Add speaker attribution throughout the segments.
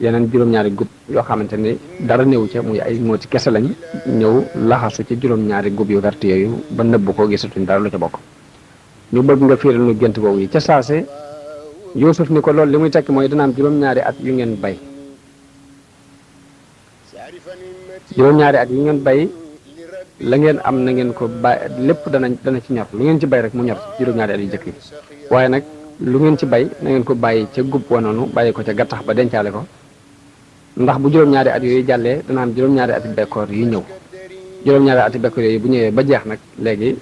Speaker 1: yeneen juróom-ñaari gub yoo xamante ni dara néew ca muy ay moo ci kese lañ ñëw laxasu ci juróom-ñaari gub yu vert yooyu ba nëbb ko gisatuñ dara lu ca bokk ñu bëgg nga fiiral nu gént boobu yi ca saase Yuusuf ni ko loolu li muy tekki mooy dana am juróom-ñaari at yu ngeen bay juróom-ñaari at yu ngeen bay la ngeen am na ngeen ko bàyyi lépp dana ci ñor lu ngeen ci bay rek mu ñor juróom-ñaari at yu jëkk yi waaye nag lu ngeen ci bay na ngeen ko bàyyi ca gub wanoonu bàyyi ko ca gattax ba dencaale ko ndax bu juróom-ñaari at yooyu jàllee dana am juróom-ñaari ati bekkoor yu ñëw juróom-ñaari ati bekkoor yooyu bu ñëwee ba jeex nag léegi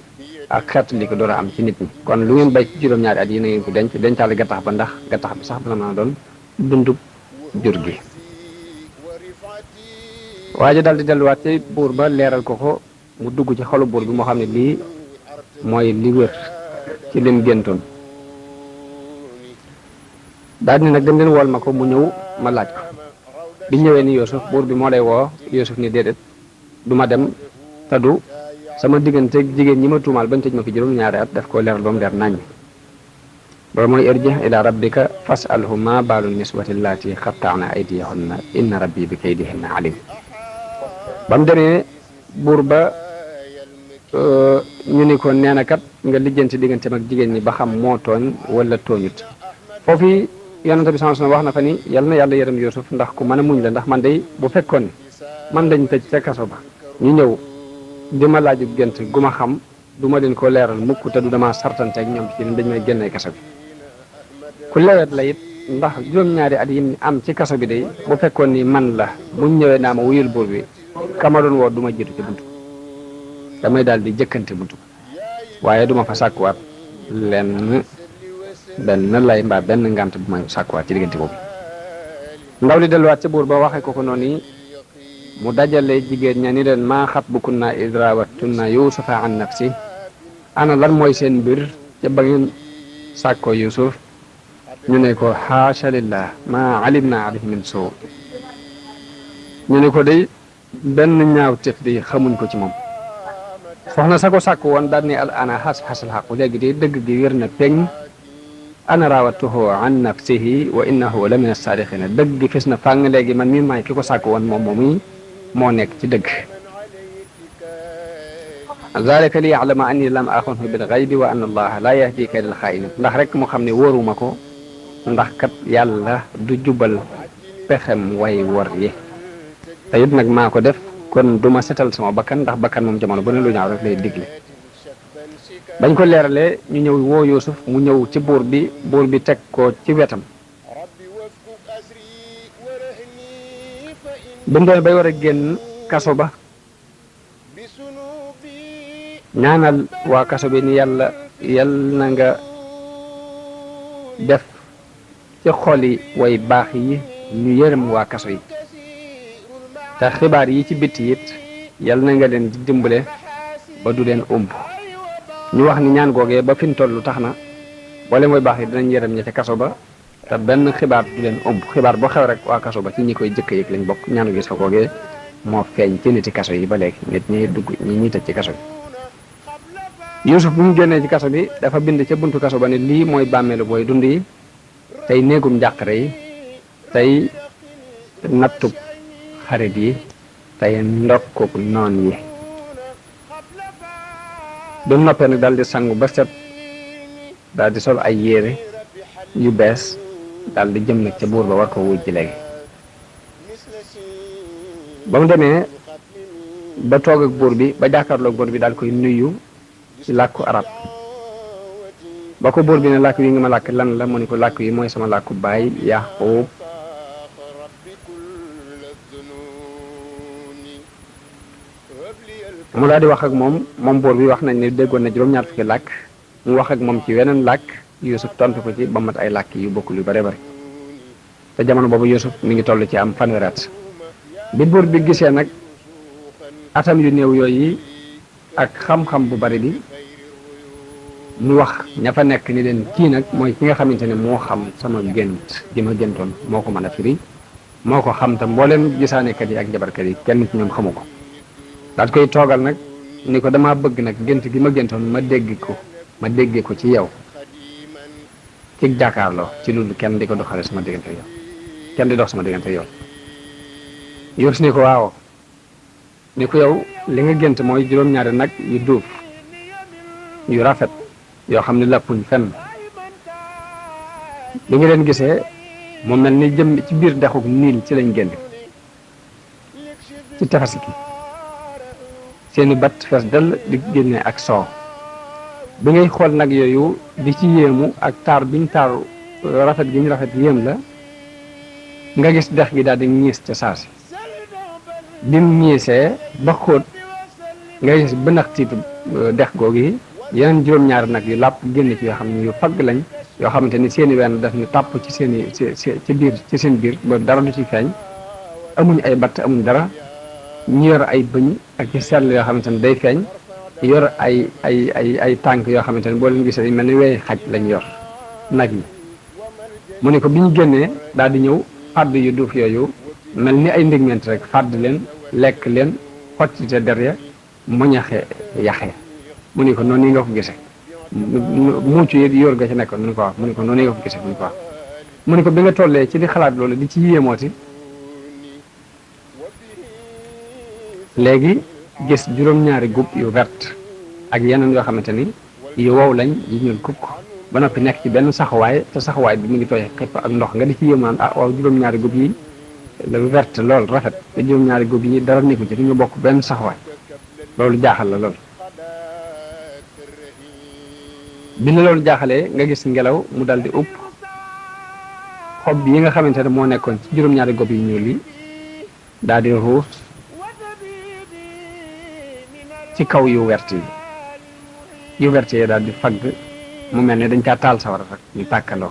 Speaker 1: ak xeet li ko door a am ci nit ñi kon lu ngeen bay ci juróom-ñaari at yi na ngeen ko dencaale gattax ba ndax gattax bi sax dana mën a doon dundub jur gi waa ji daal di delluwaat ci buur ba leeral ko mu dugg ci xolu buur bi moo xam ne lii mooy li wér ci lim géntoon daal ni nag dem leen wool ma ko mu ñëw ma laaj ko bi ñëwee ni Yuusuf buur bi moo lay woo Yuusuf ni déedéet du ma dem tadu sama diggante jigéen ñi ma tuumaal bañ tëj ma fi juróom-ñaari at daf koo leeral ba mu leer naññ loolu mooy irji ila rabbika fasalhu ma baalu niswati llaati xattaana aydiyahunna inna rabbi bi kaydihinna alim ba mu demee buur ba ñu ni ko nee na kat nga lijjanti digganteem ak jigéen ñi ba xam moo tooñ wala tooñut foofu yonente bi sallallahu alayhi wasallam wax na fa ni yal na yàlla yërëm Yuusuf ndax ku mën a muñ la ndax man day bu fekkoon ni man dañ tëj ca kaso ba ñu ñëw di ma laaju gént gu ma xam du ma leen ko leeral mukk te du dama sartante ak ñoom ci dañ may génnee kaso bi ku lewet la it ndax juróom-ñaari at yi am ci kaso bi day bu fekkoon ni man la buñ ñëwee naa ma wuyul buur bi kama doon woo du ma jiitu ci buntu damay daal di jëkkante buntu waaye duma fa sàkkuwaat benn lay mbaa benn ngant bu ma sàkkuwaat ci diggante boobu ndaw li delluwaat ca buur ba waxee ko noonu mu dajale jigéen ña ni leen maa xatbukunna id raawattunna yuusufa an nafsi ana lan mooy seen mbir ca ba ngeen sàkkoo Yuusuf ñu ne ko haasha lillah maa alimna alayhi min suu ñu ne ko day benn ñaaw tef di xamuñ ko ci moom soxna sa ko sàkk woon daal ni al ana xasal xaqu léegi de dëgg gi wér na peñ ana raawatuhu an nafsihi wa innahu la min as-saadiqina dëgg gi fis na fàng léegi man mi maay ki ko sàkk woon moom moomu moo nekk ci dëgg zalika li ya'lama anni lam axunhu bil ghaybi wa anna allaha la yahdi kaydal xaa'inin ndax rek mu xam ne wóoruma ko ndax kat yàlla du jubal pexem way wor yi te it nag maa ko def kon du ma setal sama bakkan ndax bakkan moom jamono bu ne lu ñaaw rek lay digle bañ ko leeralee ñu ñëw woo Yuusuf mu ñëw ci buur bi teg ko ci wetam bu mu doon bay war a génn kaso ba ñaanal waa kaso bi ni yàlla na nga def ci xoli way baax yi ñu yërëm waa kaso yi te xibaar yi ci bitti it yal na nga leen di dimbale ba du leen ëmb ñu wax ni ñaan googee ba fi mu toll tax na boole mooy baax yi dinañ yërëm ña ca kaso ba te benn xibaar du leen ëmb xibaar boo xew rek waa kaso ba ci ñi koy jëkk yëg lañ bokk ñaanu gis ko googee moo feeñ ci niti kaso yi ba léegi nit ñi dugg ñi tëj ci kaso bi Yuusuf bu mu génnee ci kaso bi dafa bind ca buntu kaso ba ne lii mooy bàmmeelu booy dund yi tey néegum njàqare yi tey nattub xarit yi tey ndokkub noon yi du noppee nag daal di sangu ba set daal di sol ay yére yu bees daal di jëm nag ca buur ba war ko wuj ji léegi ba mu demee ba toog ak buur bi ba jàkkaarloog buur bi daal koy nuyu ci làkku arab ba ko buur bi ne làkk yi nga ma làkk lan la mu ne ko làkk yi mooy sama làkku baay Yaqub mu daal di wax ak moom buur bi wax nañ ne déggoon na juróom-ñaar fukki làkk mu wax ak moom ci weneen làkk Yuusuf tontu ko ci ba mat ay làkk yu bokkul yu bare bare te jamono boobu Yuusuf mi ngi toll ci am fanweeri at bi buur bi gisee nag atam yu néew yooyu ak xam-xam bu bari bi mu wax ña fa nekk ni leen kii nag mooy ki nga xamante ne moo xam sama gént gi ma géntoon moo ko mën a firi moo ko xam tam mboolem gisaanekat yi ak njabarkat yi kenn ci ñoom xamu ko daal koy toogal nag ni ko damaa bëgg nag gént gi ma géntoon ma déggee ko ci yow ci jàkkaarloo ci loolu kenn di ko doxale sama diggante yow kenn di dox sama diggante yow. Yuusuf ni ko waaw ni ko yow li nga gént mooy juróom-ñaari nag yu duuf yu rafet yoo xam ne lappuñ fenn bi nga leen gisee mu mel ni jëm ci biir dexuk niil ci lañ génn ci tefes gi seeni bat fees dell di génne ak soow bi ngay xool nag yooyu di ci yéemu ak taar biñ taaru rafet gi ñu rafet yéem la nga gis dex gi daal di ñiis ca saasi bi mu ñiisee ba xóot nga gis bënax tiitu dex googu yi yeneen juróom-ñaari nag yu làpp génn ci yoo xam ne yu fagg lañ yoo xamante ni seeni wenn daf ñu tàpp ci seeni ci biir ci seen biir ba dara du ci feeñ amuñ ay batt amuñ dara ñu yor ay bëñ ak ci sell yoo xamante ni day feeñ yor ay tànk yoo xamante ni boo leen gisee dañ mel ni wey xaj lañ yor nag yi mu ne ko bi ñu génnee daal di ñëw fàdd yu duuf yooyu mel ni ay ndégment rek fàdd leen lekk leen xottite der ya moñaxe yaxe mu ne ko noonu yi nga ko gisee muucu yi yor ga ci nekkoon mu ne ko wax mu ne ko noonu yi nga ko gisee mu ne ko wax mu ne ko bi nga tollee ci di xalaat loolu di ci yéemooti léegi gis juróom-ñaari gub yu vert ak yeneen yoo xamante ni yu wow lañ yu ñuul kukk ba noppi nekk ci benn saxawaay te saxawaay bi mu ngi tooy xëpp ak ndox nga di ci yéemaan ah waaw juróom-ñaari gub yi la vert lool rafet te juróom-ñaari gub yi dara nekku ci ñu bokk benn saxawaay loolu jaaxal la lool bi la loolu jaaxalee nga gis ngelaw mu dal di upp xob yi nga xamante ne moo nekkoon ci juróom-ñaari gub yi ñuul yi daal di ruus ci kaw yu wert yi daal di fagg mu mel ne dañ caa taal sawara rek ñu tàkkandoo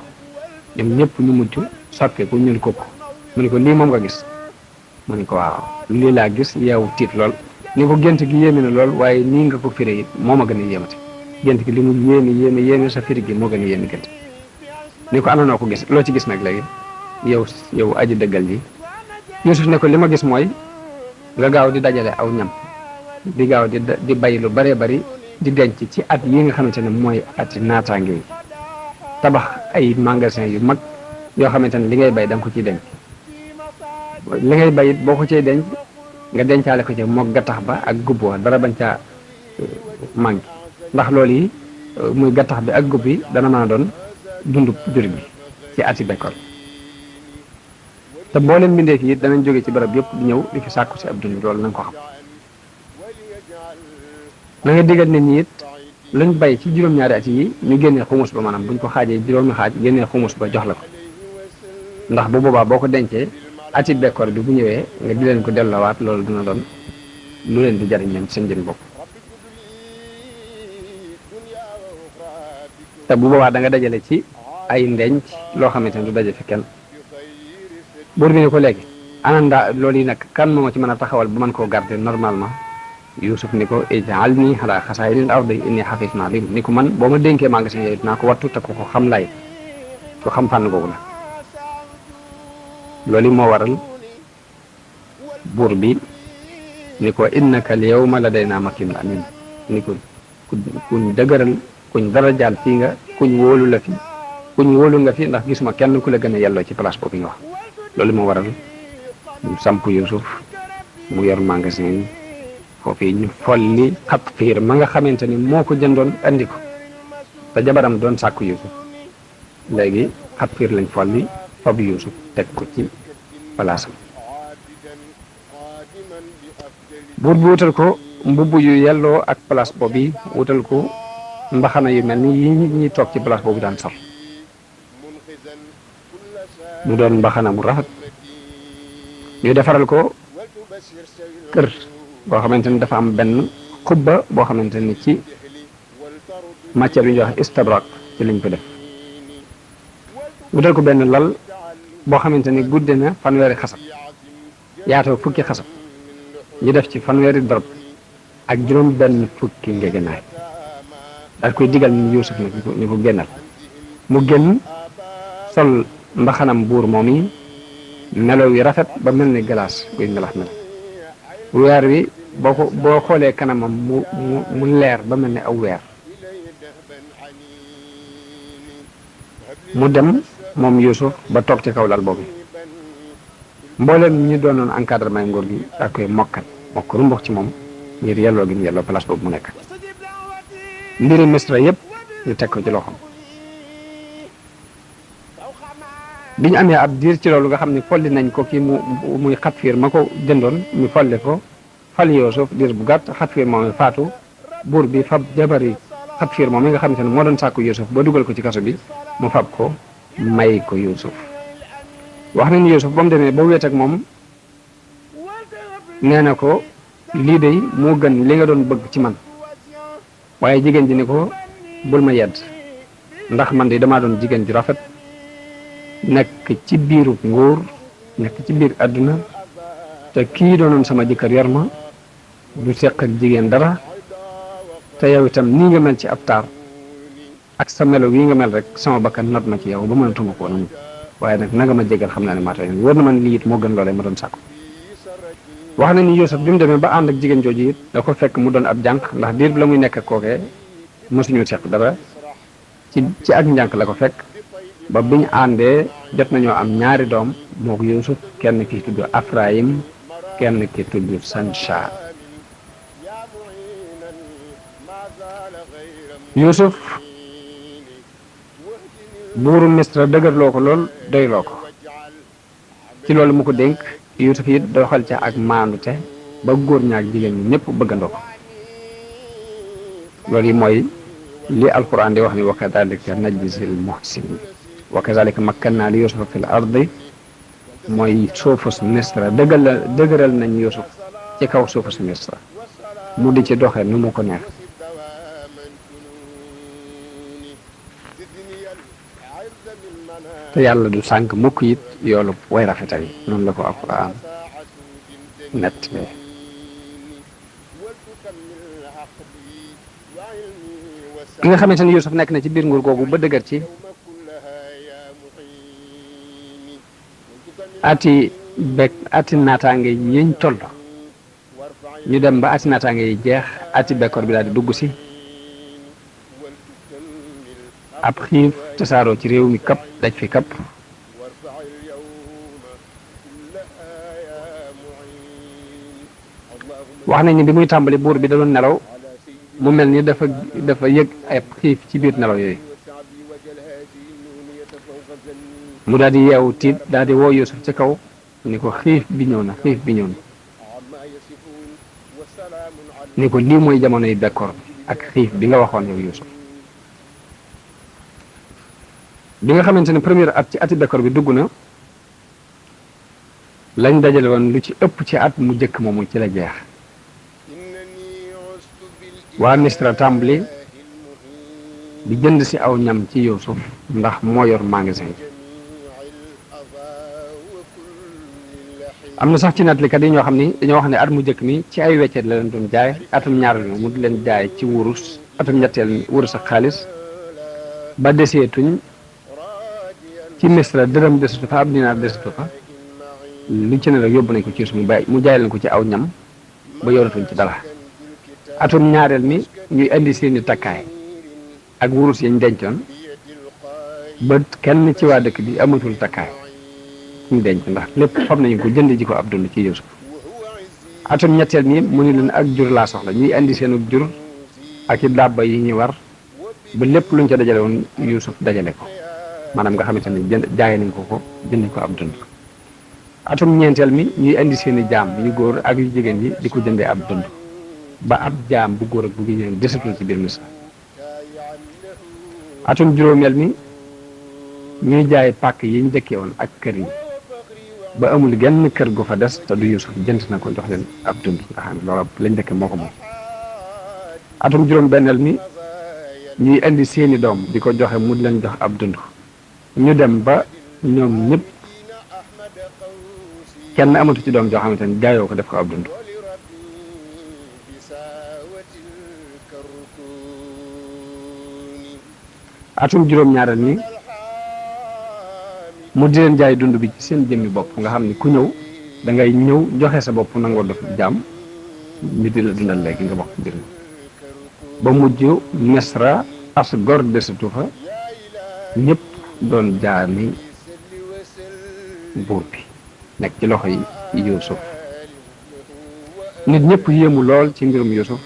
Speaker 1: ñoom ñëpp ñu mujj soppeeku ñuul kooku mu ne ko lii moom nga gis mu ne ko waaw lii laa gis yeewu tiit lool ni ko gént gi yéeme na lool waaye nii nga ko firé it moo ma gën a yéemati gént gi li mu yéeme sa firi gi moo gën a yéeme gént ni ko ana noo ko gis loo ci gis nag léegi yow aji dëggal ji Yuusuf ne ko li ma gis mooy nga gaaw di dajale aw ñam di gaaw di bay lu baree bari di denc ci at yi nga xamante ne mooy ati naataange yi tabax ay magasin yu mag yoo xamante ne li ngay bay da nga ko ciy denc li ngay bay it boo ko ciy denc nga dencaale ko ci moog gattax ba ak gubb wa dara bañ caa manqué ndax loolu yi muy gattax bi ak gubb yi dana mën a doon dundu jur gi ci ati bekkoor te boo leen bindee fii danañ jóge ci barab yëpp di ñëw di fi sàkku si ab dund loolu na nga ko xam na nga digal nit ñi it luñ bay ci juróom-ñaari at yi ñu génnee xumus ba maanaam buñ ko xaajee juróomi xaaj génnee xumus ba jox la ko ndax bu boobaa boo ko dencee ati bekkoor bi bu ñëwee nga di leen ko delloowaat loolu dina doon lu leen di jariñ leen seen jën bopp te bu boobaa da nga dajale ci ay ndenc loo xamante ne du daje fi kenn buur bi ne ko léegi ananda loolu yi nag kan moo ci mën a taxawal bu mën koo garder normalement Yuusuf ni ko ij'alnii alaa xasaa'inil ardi innii hafiizun aliim ni ko man boo ma dénkee magasin yooyu dinaa ko wattu te ko xam lay ko xam fànn googu la loolu moo waral buur bi ni ko innaka al-yawma ladaynaa makiinun amiin ni ko kuñ dëgëral kuñ darajaal fii nga kuñ wóolu la fi kuñ wóolu nga fi ndax gisuma kenn ku la gën a yelloo ci place boobu nga wax loolu moo waral ñu samp Yuusuf mu yor magasin yi foofu ñu folli Xatfiir ma nga xamante ni moo ko jëndoon andi ko te jabaram doon sàkku Yuusuf léegi Xatfiir lañ folli fab Yuusuf teg ko ci palaasam buur bi wutal ko mbubb yu yelloo ak place boobu yi wutal ko mbaxana yu mel ni yi ñuy toog ci place boobu daan sol mu doon mbaxana mu rafet ñu defaral ko kër boo xamante ni dafa am benn xubba boo xamante ni ci matière yu ñuy wax istabrak ci lañ ko def wutal ko benn lal boo xamante ni gudde na fanweeri xasab yaatoo fukki xasab ñu def ci fanweeri darab ak juróom benn fukki ngegenaay daal koy digal ni Yuusuf nag ñu ko génnal mu génn sol mbaxanam buur moom yi melo wi rafet ba mel ni glace buy ngelax mel weer wi boo xoolee kanamam mu leer ba mel ni aw weer mu dem moom Yuusuf ba toog ci kaw lal boobu mbooleem ñi doonoon encadrement nguur gi daa koy mokkal mokk rumbox ci moom ngir yelloo gi mu yelloo place boobu mu nekk mbiri Misra yëpp ñu teg ko ci loxoom bi ñu amee ab diir ci loolu nga xam ne folli nañ ko kii muy Xatfiir ma ko jëndoon ñu folli ko fal Yuusuf diir bu gàtt Xatfiir moom faatu buur bi fab jabari Xatfiir moom mi nga xamante ne moo doon sàkku Yuusuf ba dugal ko ci kaso bi mu fab ko may ko Yuusuf wax nañu Yuusuf ba mu demee ba wéet ak moom nee na ko lii de moo gën li nga doon bëgg ci man waaye jigéen ji ni ko bul ma yedd ndax man de damaa doon jigéen ju rafet nekk ci biiru nguur nekk ci biir àdduna te kii doonoon sama jëkkër yor ma du seq ak jigéen dara te yow itam nii nga mel ci ab taar ak sa melo wi nga mel rek sama bakkan not na ci yow ba mënatuma ko woon waaye nag nanga ma jégal xam naa ne maa tey wóor na man lii it moo gën loolee ma doon sàkku wax na ni Yuusuf bi mu demee ba ànd ak jigéen jooju it da ko fekk mu doon ab jànq ndax diir bi la muy nekk kookee mësuñu seq dara ci ak njànq la ko fekk ba bi ñu àndee jot nañoo am ñaari doom moo ko Yuusuf kenn ki tudd Afrayim kenn ki tudd Sansha Yuusuf buuru Misra dëgërloo ko lool doyloo ko ci loolu mu ko dénk Yuusuf it doxal ca ak maandute ba góor ñaak jigéen ñi ñëpp bëggandoo ko loolu yi mooy li alquran di wax ni wa kadhalika najzil muhsinin wa kadhalika makkanna li Yuusufa fil ardi mooy suufus Misra dëgëral nañ Yuusuf ci kaw suufus Misra mu di ci doxee nu mu ko neex te yàlla du sànk mukk it yoolu way rafetal yi noonu la ko alquran nett ki nga xamante ni Yuusuf nekk na ci biir nguur googu ba dëgër ci ati naataange yiñ toll ñu dem ba ati naataange yi jeex ati bekkoor bi daal di dugg si ab xiif tasaaroo ci réew mi kapp daj fi kapp wax nañ ni bi muy tàmbali buur bi da doon nelaw mu mel ni dafa yëg ay xiif ci biir nelaw yooyu mu daal di yeewu tiit daal di woo Yuusuf ci kaw ni ko xiif bi ñëw na ni ko lii mooy jamonoy bekkoor ak xiif bi nga waxoon yow Yuusuf bi nga xamante ne première at ci ati bekkoor bi dugg na lañ dajale woon lu ci ëpp ci at mu jëkk moomu ci la jeex waa Misra tàmbali di jënd si aw ñam ci Yuusuf ndax moo yor magasin am na sax ci nettalikat yi ñoo xam ni dañoo wax ne at mu jëkk mi ci ay weccet la leen doon jaay atum ñaareel mu di leen jaay ci wurus atum ñetteel wurus ak xaalis ba deseetuñ ci Misra dërëm desatu fa ab dinaar desatu fa lu ci ne rek yóbbu nañ ko ci Yuusuf mu jaay leen ko ci aw ñam ba yoratuñ ci dara atum ñaareel mi ñuy indi seeni takkaay ak wurus yañ dencoon ba kenn ci waa dëkk bi amatul takkaay ñu denc ndax lépp xam nañu ko jënd ji ko ab dund ci Yuusuf atum ñetteel mi mu ni leen ak jur laa soxla ñuy indi seenu jur ak i dàbba yi ñuy war ba lépp luñ ca dajale woon Yuusuf dajale ko maanaam nga xamante ni jaay nañ ko jënd ko ab dund atum ñeenteel mi ñuy indi seeni jaam yu góor ak yu jigéen yi di ko jëndee ab dund ba ab jaam bu góor ak bu jigéen desatul ci biir Misra atum juróomeel mi ñuy jaay pàkk yi ñu dëkkee woon ak kër yi ba amul genn kër gu fa des te du Yuusuf jënd na ko jox leen ab dund nga xam ne loolu lañ dëkkee moo ko moom atum juróom benneel mi ñuy indi seeni doom di ko joxe mu leen jox ab dund ñu dem ba ñoom ñëpp kenn amatu ci doom joo xamante ni jaayoo ko def ko ab dund atum juróom-ñaareel mi mu di leen jaay dund bi ci seen jëmmi bopp nga xam ni ku ñëw da ngay ñëw joxe sa bopp nangoo def jaam ñu di la dundal léegi nga bokk mbir mi ba mujj Misra as gor desatu fa ñëpp doon jaami buur bi nekk ci loxo yi Yuusuf nit ñëpp yéemu lool ci mbirum Yuusuf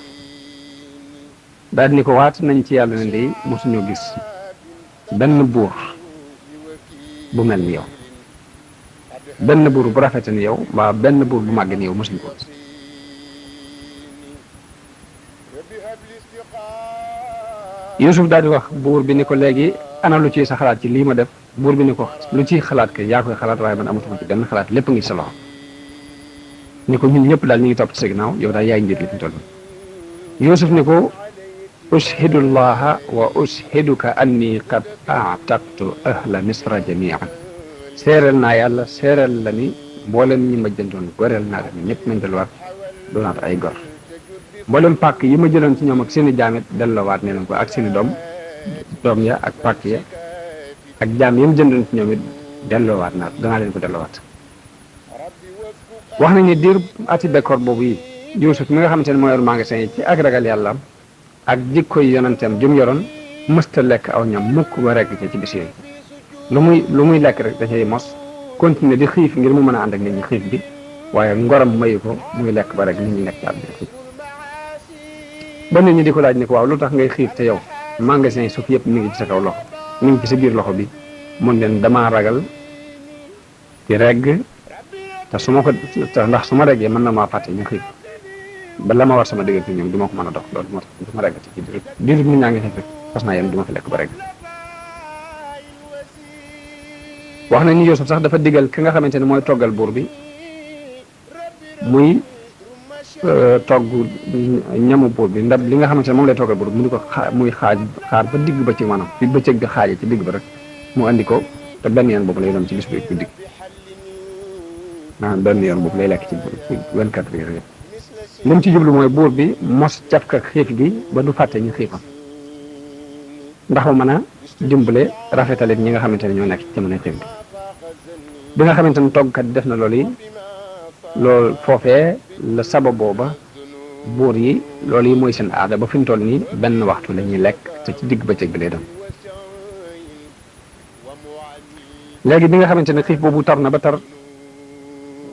Speaker 1: daal ni ko waat nañ ci yàlla ne day mosuñoo gis benn buur bu mel ni yow benn buur bu rafete ni yow mbaa benn buur bu màgg ni yow mosuñ ko gis Yuusuf daal di wax buur bi ni ko léegi ana lu ciy sa xalaat ci lii ma def buur bi ni ko lu ciy xalaat ke yaa koy xalaat waaye man amatuma ci benn xalaat lépp ngi sa loxo ni ko ñun ñëpp daal ñu ngi topp ci sa ginnaaw yow daal yaay njiit li fi toll Yuusuf ni ko ushidu llaha wa ushiduka anni qad a'taqtu ahla misra jami'an seereel naa yàlla seereel la ni mboolem ñi ma jëndoon goreel naa leen ñëpp nañ delluwaat doonaat ay gor mboolem pàkk yi ma jëloon ci ñoom ak seen i jaamit delloowaat ne leen ko ak seen i doom ya ak pàkk ya ak jaam yi ma jëndoon ci ñoom it delloowaat naa danaa leen ko delloowaat wax nañ ne diir ati bekkoor boobu yi Yuusuf mi nga xamante ne moo yor magasin yi ci ak ragal yàlla ak jikko yi yonenteem jum yoroon mësta lekk aw ñam mukk ba rekk ci bis yooyu lu muy lekk rek da cay mos continuer di xiif ngir mu mën a ànd ak nit ñi xiif bi waaye ngoram mayu ko muy lekk ba rek nit ñi nekk ci àdduna xiif ba nit ñi di ko laaj ni ko waaw lu tax ngay xiif te yow magasin yi suuf yëpp mi ngi ci sa kaw loxo mi ngi ci sa biir loxo bi mun leen damaa ragal di regg te su ma ko ndax su ma reggee mën na maa fàtte ñu xiif ba la ma war sama diggante ñoom du ma ko mën a dox loolu moo tax du ma reggati ci diir nit ñaa ngi xiif rek fas naa yem du ma fi lekk ba regg wax na ni Yuusuf sax dafa digal ki nga xamante ne mooy toggal buur bi muy togg ñamu buur bi ndab li nga xamante ne moom lay toggal buur bi mu di ko muy xaar ba digg ba ci maanaam fi bëccëg bi xaaje ci digg ba rek mu andi ko te benn yoon boobu lay doon ci bis bi digg maanaam benn yoon boobu lay lekk ci 24 heures yëpp li mu ci jublu mooy buur bi mos cafka xiif gi ba du fàtte ñu xiifam ndax mu mën a dimbale rafetale ñi nga xamante ne ñoo nekk ci jamono xiif gi bi nga xamante ne toggkat def na loolu yi loolu foofee la sabab booba buur yi loolu yi mooy seen aada ba fi mu toll nii benn waxtu la ñuy lekk te ci digg bëccëg bi lay doon léegi bi nga xamante ne xiif boobu tar na ba tar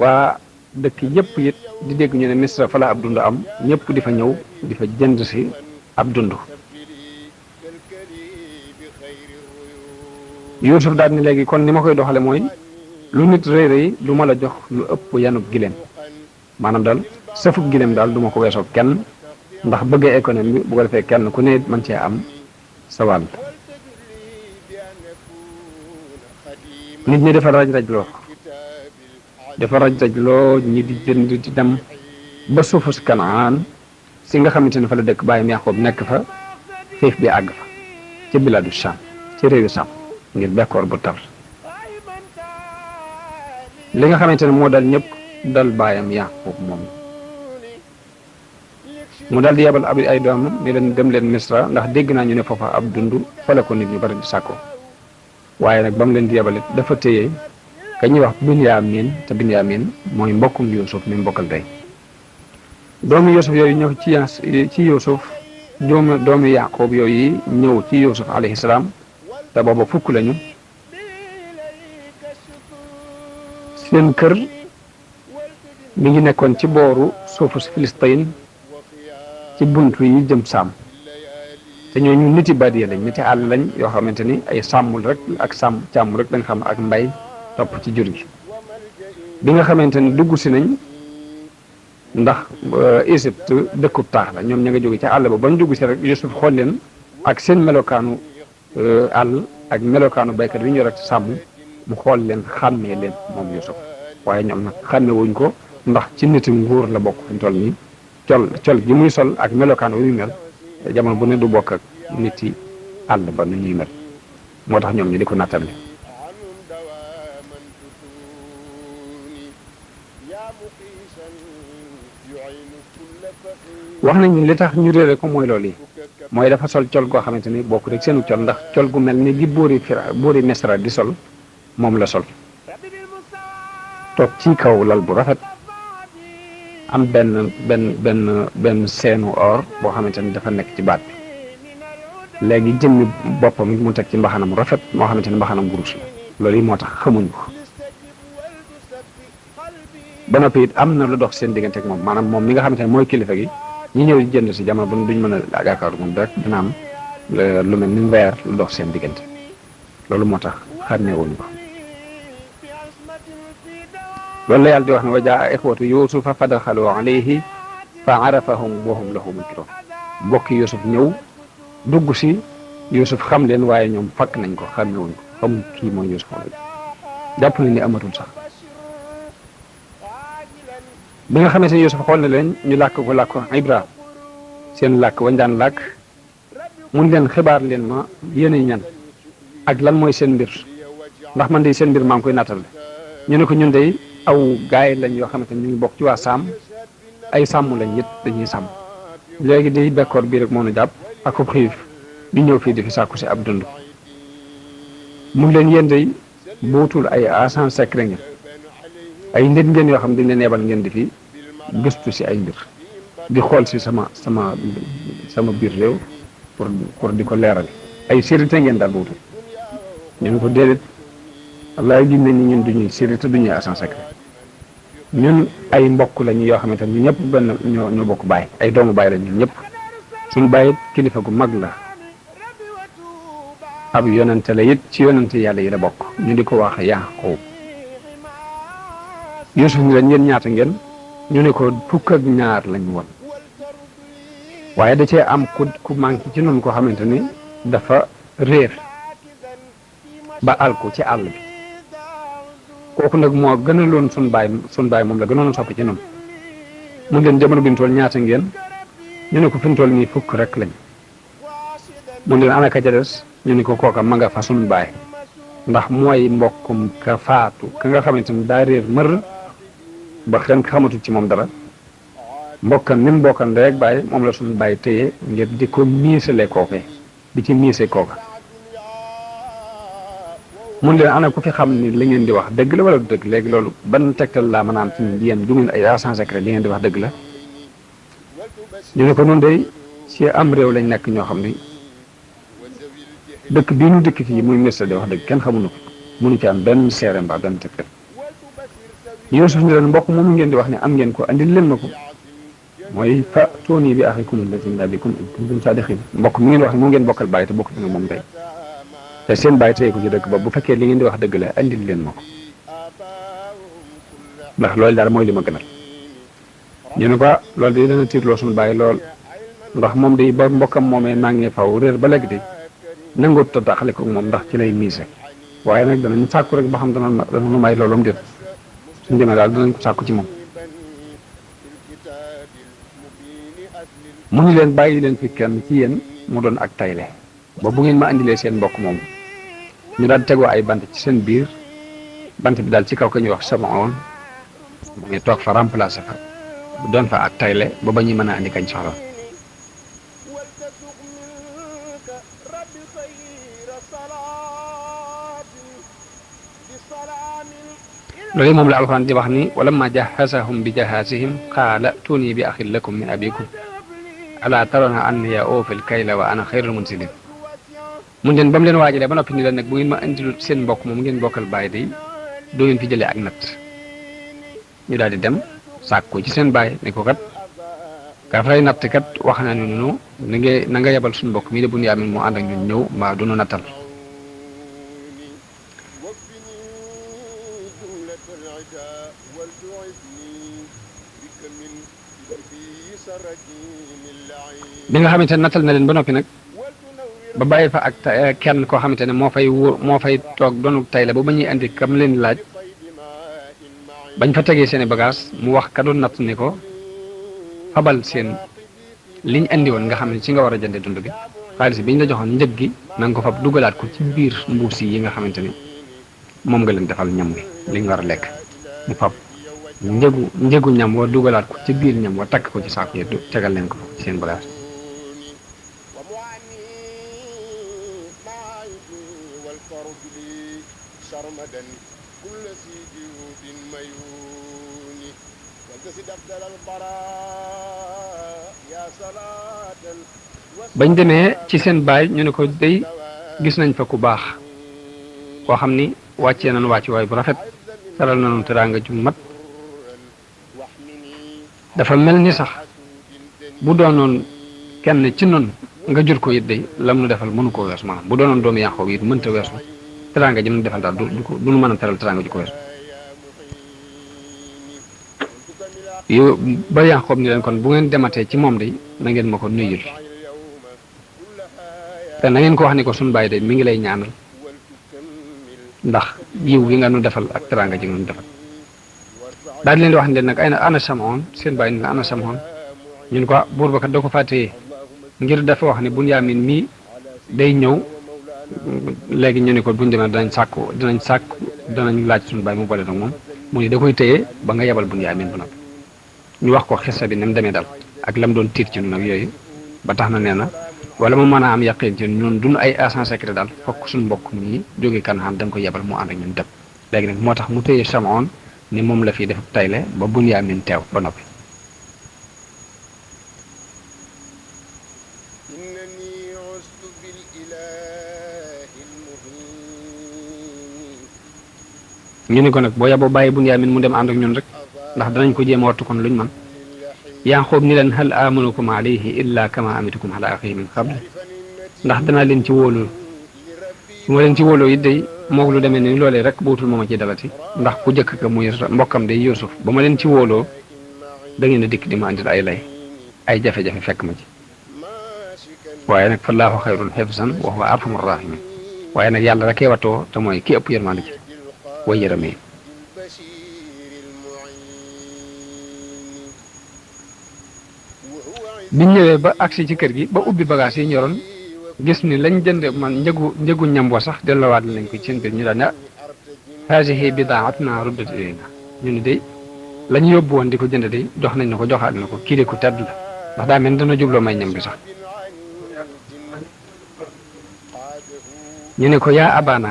Speaker 1: waa dëkk yëpp it di dégg ñu ne Misra fa la ab dund am ñëpp di fa ñëw di fa jënd si ab dund Yuusuf daal ni léegi kon ni ma koy doxale mooy lu nit rëy rëy du ma la jox lu ëpp yanub gileem maanaam daal sëfub gileem daal du ma ko weesoo kenn ndax bëggee économie bu ko defee kenn ku ne man cee am sa wàll nit ñi dafa raj-raj loo ñi di jënd di dem ba suufu si Kanaan si nga xamante ne fa la dëkk bàyyam Yaqoob nekk fa xiif bi àgg fa ci biladu Sham ci réewi Sham ngir bekkoor bu tar li nga xamante ne moo dal ñëpp dal bàyyam Yaqoob moom mu dal di yebal ay doomam ni leen dem leen Misra ndax dégg naa ñu ne foofa ab dund fa la ko nit ñu bari di sàkko waaye nag ba mu leen di yebalit dafa téye ka ñuy wax Binyaamin te Binyaamin mooy mbokkum Yuusuf mi mbokkal tey doomu Yuusuf yooyu ñëw ci Yuusuf doomu Yaqoob yooyu ñëw ci Yuusuf alayhi salaam te booba fukk lañu seen kër mi ngi nekkoon ci booru suufu si Filistin ci buntu yi jëm Saam te ñooñu niti badiya lañ niti àll lañ yoo xamante ni ay sàmmul rek ak càmm rek da nga xam ak mbay topp ci jur gi bi nga xamante ni dugg si nañ ndax Égypte dëkkub taax la ñoom ña nga jóge ci àll ba bañ dugg si rek Yuusuf xool leen ak seen melokaanu àll ak melokaanu baykat yi ñu rek sàmm mu xool leen xàmmee leen moom Yuusuf waaye ñoom nag xàmme wuñ ko ndax ci niti nguur la bokk fi mu toll nii col gi muy sol ak melokaan wu muy mel jamono bu ne du bokk ak nit yi àll ba nu ñuy mel moo tax ñoom ñu di ko nattable wax nañ li tax ñu réere ko mooy loolu yi mooy dafa sol col goo xamante ni bokk rek seenu col ndax col gu mel ni gi boori Misra di sol moom la sol toog ci kaw lal bu rafet am benn seenu or boo xamante ni dafa nekk ci baat bi léegi jëmmi boppam mu teg ci mbaxanam rafet moo xamante ni mbaxanam wurus la loolu yi moo tax xamuñ ko ba noppi it am na lu dox seen diggante ak moom maanaam moom mi nga xamante ne mooy kilifa gi ñi ñëw di jënd si jamono bu duñ mën a jàkkaar moom rek dina am lu mel ni weer lu dox seen diggante loolu moo tax xàmmeewuñ ko loolu la yàlla di wax ne wa jaa ixwatu yusufa fa daxalu alayhi fa arafahum wa hum lahu munkiroon mbokki yusuf ñëw dugg si yusuf xam leen waaye ñoom fakk nañ ko xàmmeewuñ ko xamul kii mooy yusuf wala jàpp nañ ni amatul sax bi nga xamee ne yusuf xool na leen ñu làkk ko ibra seen làkk wañ daan làkk mun leen xibaar leen ma yéenay ñan ak lan mooy seen mbir ndax man de seen mbir maa ngi koy nattal ñu ne ko ñun de aw gaay lañ yoo xamante ni ñu ngi bokk ci waa Saam ay sàmm lañ it dañuy sàmm léegi di bekkoor bii rek moo nu jàpp ak ko xiif di ñëw fii di fi sàkku si ab dund mun leen yéen de bootul ay agent secret ngeen ay nit ngeen yoo xam dañ leen yebal ngeen di fi gëstu si ay mbir di xool si sama biir réew pour di ko leeral ay sécurité ngeen daal bootul ñu ne ko déedéet wallaay gis nañ ni ñun duñuy sécurité duñuy agent secret ñun ay mbokk lañu yoo xamante ne ñëpp benn ñoo bokk baay ay doomu baay la ñun ñëpp suñu baay kilifa gu mag la ab yonente la it ci yonente yàlla yi la bokk ñu di ko wax Yaaqub Yuusuf ni leen yéen ñaata ngeen ñu ne ko fukk ak ñaar lañ woon waaye da cee am ku manqué ci noonu koo xamante ni dafa réer ba alku ci àll bi kooku nag moo gënaloon sun baay moom la gënoon soppi ci noonu mu leen jamono bi ñu toll ñaata ngeen ñu ne ko fi ñu toll nii fukk rek lañ mu leen ana ka ca des ñu ne ko kooka ma nga fa sun baay ndax mooy mbokkum ka faatu ka nga xamante ni daa réer mër ba kenn xamatul ci moom dara mbokkam ni mu mbokkam rek baay moom la suñu baay téye ngir di ko miisale kooke di ci miise kooka mun leen ana ku fi xam ni li ngeen di wax dëgg la wala du dëgg léegi loolu ban tegtal laa mën a am ci yéen du ngeen ay agent secret li ngeen di wax dëgg la ñu ne ko noonu day ci am réew lañ nekk ñoo xam ni dëkk bii nu dëkk fii muy ministre di wax dëgg kenn xamuñu ko mënu ci am benn seere mbaa benn tegtal Yuusuf ni leen mbokk moomu ngeen di wax ne am ngeen ko andil leen ma ko mooy fa tooni bi axikum allati min abikum in kuntum saadiqin mbokk mi ngeen wax ne moom ngeen bokkal bàyyi te bokk na moom tey te seen bàyyi tey ko ci dëkk ba bu fekkee li ngeen di wax dëgg la andil leen ma ko ndax loolu daal mooy li ma gënal ñu ne ko loolu de dana tiitloo suñu bàyyi lool ndax moom day ba mbokkam moomee maa ngi faw réer ba léegi de nangoot ta taxale ko moom ndax ci lay miise waaye nag danañ sàkku rek ba xam dana nu may loolu mu déet suñu demee daal danañ ko sàkku ci moom mu ngi leen bàyyi leen fi kenn ci yéen mu doon ak tayle ba bu ngeen ma andilee seen mbokk moom ñu daal tegoo ay bant ci seen biir bant bi daal ci kaw ka ñuy wax Samaon mu ngi toog fa remplacé fa doon fa ak tayle ba ba ñuy mën a andi kañ soxla loolu moom la alxuraan di wax ni wala ma jahazahum bi jahazihim qaala tuuni bi axin lakum min abikum ala tarona anni ya oofil kayla wa ana xayrul munsilin mun leen ba mu leen waajalee ba noppi ni leen nag bu ngeen ma indilu seen mbokk moom ngeen bokkal bàyyi day doo ngeen fi jëlee ak natt ñu daal di dem sàkku ci seen bàyyi ne ko kat ka fay natt kat wax na nu na nga yebal suñu mbokk mii de bu ñu amee mu ànd ak ñun ñëw mbaa du nu nattal bi nga xamante ne nattal na leen ba noppi nag ba bàyyi fa ak kenn koo xamante ne moo fay toog doonu tay la ba ba ñuy andi kam leen laaj bañ fa tegee seeni bagage mu wax ka doon natt ni ko fabal seen liñ andi woon nga xam ne ci nga war a jënde dund bi xaalis bi ñu la joxoon njëg gi na nga ko fab dugalaat ko ci biir mbuus yi nga xamante ni moom nga leen defal ñam wi li ñu war a lekk mu fab njëgu ñam wa dugalaat ko ci biir ñam wa takk ko ci saako yi tegal leen ko ci seen bagage bañ demee ci seen baay ñu ne ko day gis nañ fa ku baax koo xam ni wàccee nañu wàcc waay bu rafet saral nañu teraanga ju mat dafa mel ni sax bu doonoon kenn ci noonu nga jur ko it day lam nu defal mënu koo weesu maanaam bu doonoon doomu Yaqoob it mënta weesu teraanga ji nu defal daal du nu mën a teral teraanga ji ko weesu yow ba Yaqoob ni leen kon bu ngeen dematee ci moom day na ngeen ma ko nuyul te na ngeen ko wax ni ko suñu bàyyi day mi ngi lay ñaanal ndax yiw gi nga nu defal ak teraanga ji nga nu defal daal di leen di wax ne leen nag ay na ana Samoon seen bàyyi ni la ana Samoon ñun ko buur ba kat da ko fàttee ngir dafa wax ne Bunyaamin mii day ñëw léegi ñu ne ko buñ demee danañ laaj suñu bàyyi mu boole nag moom mu ni da koy téye ba nga yebal Bunyaamin ba noppi ñu wax ko xissa bi ni mu demee dal ak lam doon tiit ci ñun nag yooyu ba tax na nee na wala mu mën a am yaqin ci ñun duñu ay agent secret daal fokk suñu mbokk mi jóge Kanaan da nga ko yebal mu ànd ak ñun dem léegi nag moo tax mu téye Samoon ni moom la fi def tayle ba Bunyaamin teew ba noppi ñu ni ko nag boo yaboo bàyyi Bunyaamin mu dem ànd ak ñun rek ndax danañ ko jéem a wattu kon luñ man Yaqoob ni leen hal amanukum alayhi illa kama amitukum ala axihi min qabl ndax danaa leen ci wóolu su ma leen ci wóoloo it day moog lu demee ni loolee rek bootul mooma ci dalati ndax ku jëkk ka muy mbokkam day Yuusuf ba ma leen ci wóoloo da ngeen a dikk di ma andil ay lay ay jafe-jafe fekk ma ci waaye nag fallaahu xayrun xifsan wa huwa arhamur rahimin waaye nag yàlla rekee watoo te mooy ki ëpp yërmande ci way yërëmee biñ ñëwee ba agsi ci kër gi ba ubbi bagage yi ñoroon gis ni lañ jënd man njëgu ñam wa sax delloowaat lañ ko ci seen biir ñu daan ne haasihi bidaatuna ruddat ilayna ñu ni day lañ yóbbu woon di ko jënd day jox nañ na ko joxaat na ko kii de ku tedd la ndax daa mel ni dana jubloo may ñam bi sax ñu ne ko yaa abana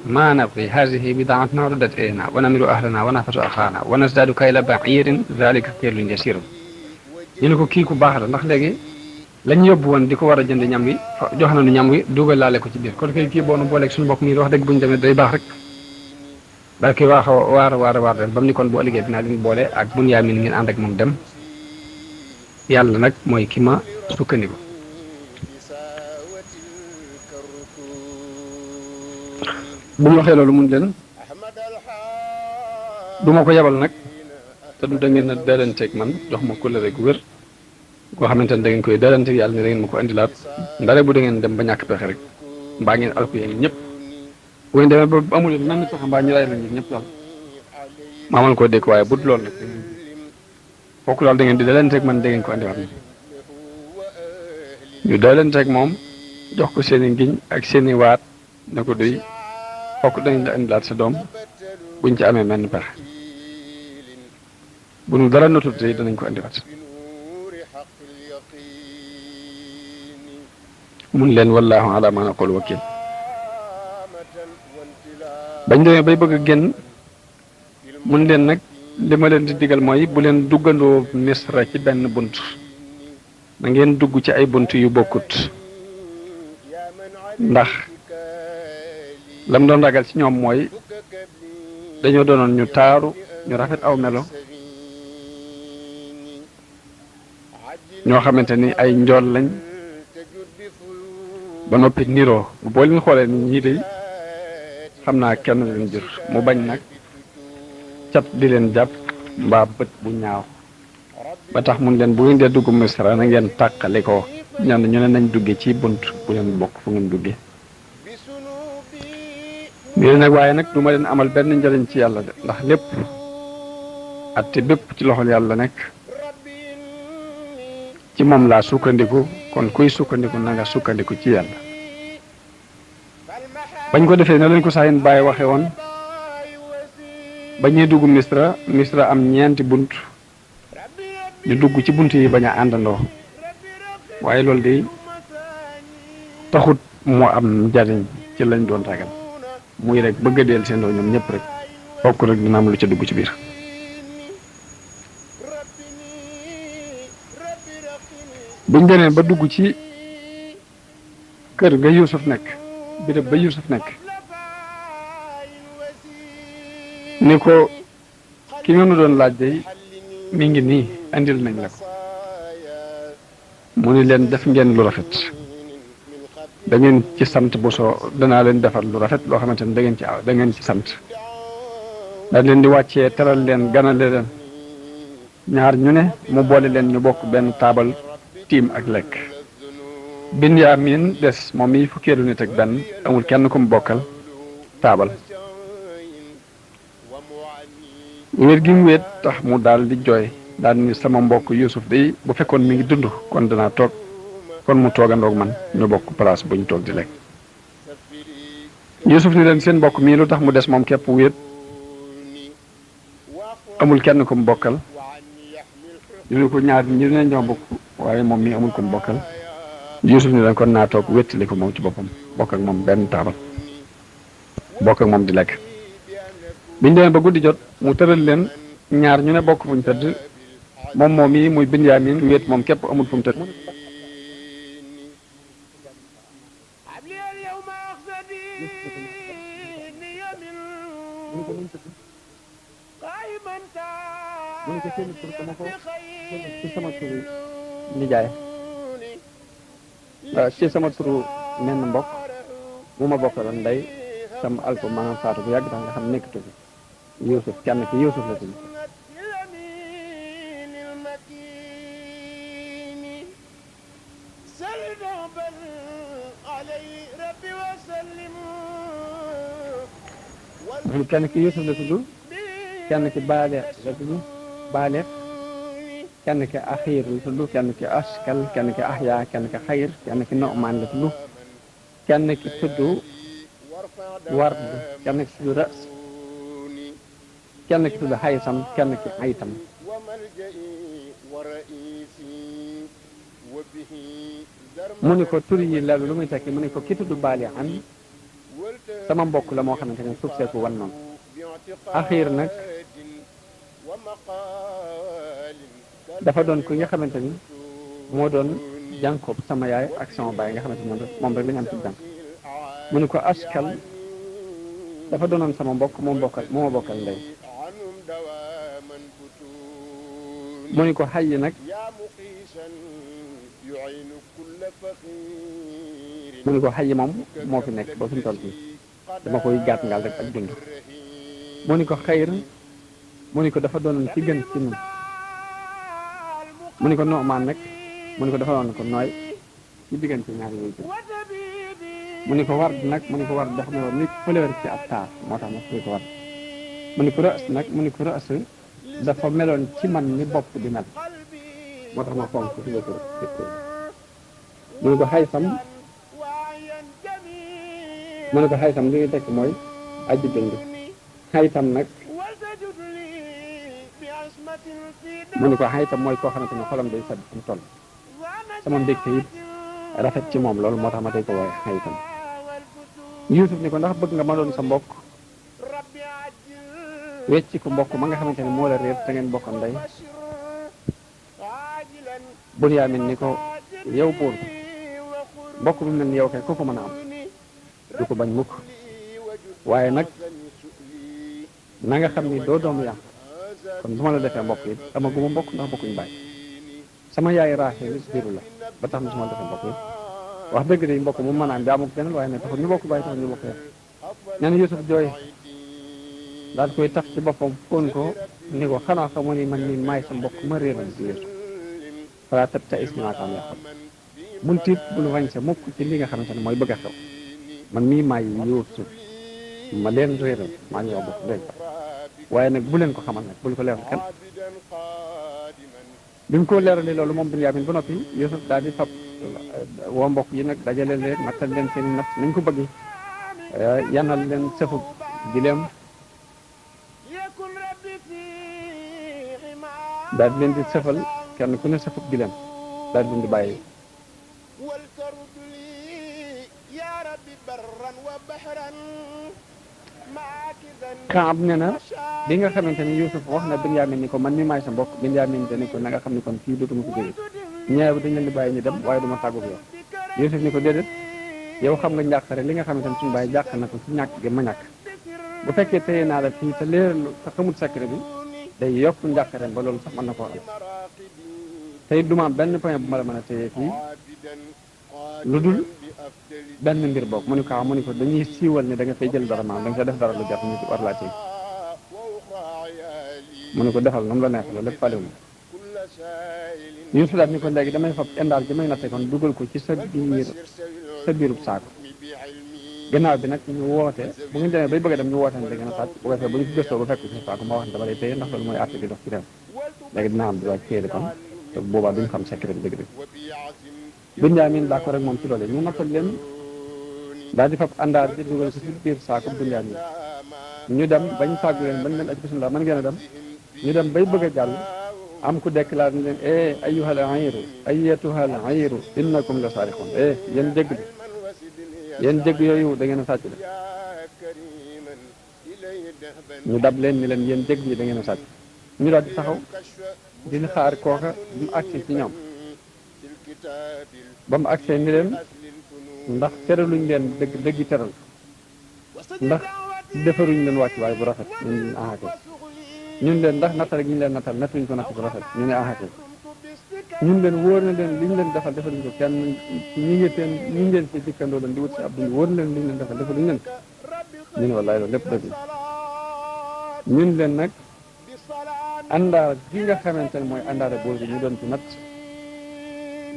Speaker 1: maa nabgi haasihi bidaatuna ruddat ilayna wa namiru ahlana wa nahfatu axaana wa nasdaadu kayla ba'iirin zaalika kaylun yasiir ñu ne ko kii ku baax la ndax léegi lañ yóbbu woon di ko war a jënd ñam wi jox nañu ñam wi dugal laale ko ci biir kon kay kii boonu booleeg suñu mbokk mi wax dëgg bu ñu demee day baax rek daal koy waar ren ba mu ni kon bu ëllëgee dinaa leen boole ak Bunyaamin ngeen ànd ak moom dem yàlla nag mooy ki ma sukkandiku bu mu waxee loolu mun leen du ma ko yebal nag te du da ngeen a dalanteeg man jox ma kóllëre gu wér koo xamante ne da ngeen koy dalanteeg yàlla ne da ngeen ma ko indilaat ndare bu da ngeen dem ba ñàkk pexe rek mbaa ngeen alku yéen ñëpp bu ngeen demee ba amul leen mel ni pexe mbaa ñu ray la ñëpp daal maa mën koo dégg waaye bu dul loolu nag fokk loolu da ngeen di dalanteeg man da ngeen ko indiwaat ñu dalanteeg moom jox ko seen i ngiñ ak seen i waat na ko doy fokk dañ la indilaat sa doom buñ ci amee menn pexe bu nu dara notut tey danañ ko andiwaat mun leen wallaahu ala ma naqul wakil bañ demee bay bëgg a génn mun leen nag li ma leen di digal mooy bu leen duggandoo Misra ci benn bunt na ngeen dugg ci ay bunt yu bokkut ndax lam doon ragal ci ñoom mooy dañoo doonoon ñu taaru ñu rafet aw melo ñoo xamante ni ay njool lañ ba noppi niroo boo leen xoolee ni ñii day xam naa kenn leen jur mu bañ nag cat di leen jàpp mbaa bët bu ñaaw ba tax mun leen bu ngeen dee dugg Misra na ngeen tàqale ko ñan ñu ne nañ dugge ci bunt bu leen bokk fu ngeen dugge nii nag waaye nag du ma leen amal benn njëriñ ci yàlla de ndax lépp atte bépp ci loxol yàlla nekk ci moom laa sukkandiku kon kuy sukkandiku na nga sukkandiku ci yàlla bañ ko defee ne lañ ko saayin bàyyi waxe woon ba ñuy dugg Misra am ñeenti bunt ñu dugg ci bunt yi bañ a àndandoo waaye loolu de taxut moo am njariñ ci lañ doon ragal muy rek bëgg a deel seen doo ñoom ñëpp rek fokk rek dina am lu ca dugg ci biir buñ demee ba dugg ci kër ga Yuusuf nekk béréb ba Yuusuf nekk ni ko ki nga nu doon laaj day mi ngi nii andil nañ la ko mu ni leen def ngeen lu rafet da ngeen ci sant bu soo danaa leen defar lu rafet loo xamante ne da ngeen ci sant daal leen di wàccee teral leen ganale leen ñaar ñu ne mu boole leen ñu bokk benn taabal tiim ak lekk Binyaamin des moom mi fukkeelu nit ak benn amul kenn ku mu bokkal taabal wéet gi mu wéet tax mu daal di jooy daal ni sama mbokk Yuusuf day bu fekkoon mi ngi dund kon danaa toog kon mu toogandoog man ñu bokk place bu ñu toog di lekk Yuusuf ni leen seen mbokk mii lu tax mu des moom képp wéet amul kenn ku mu bokkal ñu ko ñaar ñi ne ñoo bokk waaye moom mii amul ku mu bokkal Yuusuf ni leen kon naa toog wéttali ko moom ci boppam bokk ak moom benn taabal bokk ak moom di lekk biñ demee ba guddi jot mu tëral leen ñaar ñu ne bokk fuñ tëdd moom mii muy Binyaamin wéet moom képp amul fu mu tëdd mu ne ko seen tur dama ko ci sama turu nijaay ci sama turu menn mbokk mu ma bokkaloon ndey sama alko maanaam faatu bu yàgg tax nga xam nekkatu fi Yuusuf kenn ki Yuusuf la tudd mu kenn ki Yuusuf la tudd kenn ki Baaleex la tudd Baaleex kenn ki Axiir la tudd kenn ki Askal kenn ki Axyaa kenn ki Xayr kenn ki Nu'maan la tudd kenn ki tudd Ward kenn ki tudd Ras kenn ki tudd Xaysam kenn ki Aytam mu ni ko tur yi loolu lu muy tekki mu ni ko ki tudd Baaleex an sama mbokk la moo xamante ne suuf seeku wan noonu Axiir nag dafa doon ku nga xamante ni moo doon jànkoob sama yaay ak sama baay nga xamante ni moom rek la ñu am ci jànk mu ni ko Askal dafa doonoon sama mbokk moo ma bokkal ndey mu ni ko Xay nag mu ni ko Xay moom moo fi nekk ba fi mu toll nii dama koy gàtt ngal rek ak dund mu ni ko Xayr mu ni ko dafa doonoon ci gën ci ñun mu ni ko Nu'maan nag mu ni ko dafa doon ko nooy ci diggante ñaari yooyu mu ni ko Ward nag mu ni ko Ward dafa meloon ni fleur ci ab taar moo tax ma tuddee ko Ward mu ni ko Ras nag mu ni ko Ras dafa meloon ci man ni bopp di mel moo tax ma fonk tuddee ko mu ni ko Xaysam mu ni ko Xaysam li nga tekk mooy aji dund Xaytam nag mu ni ko Xaytam mooy koo xamante ne xolam day sedd am toll sama mbégte it rafet ci moom loolu moo tax ma tey ko wooye Xaytam Yuusuf ni ko ndax bëgg nga ma doon sa mbokk wecci ko mbokk ma nga xamante ne moo la réer te ngeen bokkoon ndey Binyaamin ni ko yow buur mbokk bu mel ni yow kay ku ko mën a am du ko bañ mukk waaye nag na nga xam ni doo doomu yàq kon bu ma la defee mbokk yi amaguma mbokk ndax bokkuñ bàyyi sama yaay Raaxel biiru la ba tax na su ma la defee mbokk yi wax dëgg de mbokk mu mën a am bi amul benn waaye nag taxul ñu bokk bàyyi taxul ñu bokk yàq ñaan Yuusuf jooy daal koy tax ci boppam fóon ko ni ko xanaa xamoo ni man ni maay sa mbokk ma réeroon ci Yuusuf falaa tabta'is bimaa kaanuu ya'maluun bul tiit bul wañ sa mukk ci li nga xamante ne mooy bëgg a xew man mii maay Yuusuf ma leen réeral maa ngi bokk dégg waaye nag bu leen ko xamal nag bul ko leeral kenn bi mu ko leeralee loolu moom Binyaamin ba noppi Yuusuf daal di fab woo mbokk yi nag dajale leen nattal leen seen natt nañ ko bëgg yanal leen sëfu gileem daal di leen di sëfal kenn ku ne sëfu gileem daal di leen di bàyyi Kaab ne na bi nga xamante ni Yuusuf wax na Binyaamin ni ko man mi maay sa mbokk Binyaamin dani ko na nga xam ni kon fii dootuma ko jóge ñeew dañ leen di bàyyi ñu dem waaye duma tàggu yow Yuusuf ni ko déedéet yow xam nga njàqare li nga xamante ni suñu bàyyi jàq na ko ci ñàkk gi ma ñàkk bu fekkee téye naa la fii te leeralu te xamut secret bi day yokk njàqareem ba loolu sax mën na koo am tey duma am benn point bu ma la mën a téye fii lu dul benn mbir boog mu ni ko mu ni ko dañuy siiwal ne da nga fay jël dara maanaam da nga fay def dara lu jar ñu war laa téye mu ni ko defal nam la neex loolu lépp fàlewuma Yuusuf daal ni ko léegi damay fab indaal ji may natte kon dugal ko ci sa biirub saako gannaaw bi nag ñu woote bu ngeen demee bay bëgg a dem ñu woote ne da ngeen a sàcc bu ko defee bu ñu fi gëstoo ba fekk ci saako ma wax ne dama lay téye ndax loolu mooy àtte bi dox ci réew léegi dina am di waaj téye kon te boobaa duñ xam secret bi dëgg-dëgg Binyaamin d'accord rek moom ci loolu ñu nattal leen daal di fab àndaar ji dugal ko ci biir saako Binyaamin ñu dem bañ sàggu leen bañ leen ak bismillah mën ngeen a dem ñu dem bay bëgg a jàll am ku déclaré ne leen ayyuhal ayru ayyatuhal ayru innakum la saariqun yéen jégg bi yéen jégg yooyu da ngeen a sàcc de ñu dab leen ni leen yéen jégg yi da ngeen a sàcc ñu daal di taxaw di xaar kooka bu mu agsi ci ñoom ba mu agsee ni leen ndax teraluñ leen dëgg dëggi teral ndax defaruñ leen wàcc waaye bu rafet ñun ahake ñun leen ndax nattal gi ñu leen nattal nattuñ ko natt bu rafet ñu ne ahake ñun leen wóor na leen li ñu leen defal defaluñ ko kenn ñi ngeen ci dikkandoo leen di wut si ab dund wóor na leen li ñu leen defal defaluñ leen ñu ne wallaay loolu lépp dëgg ñun leen nag àndaar gi nga xamante ne mooy àndaare bool bi ñu doon ci natt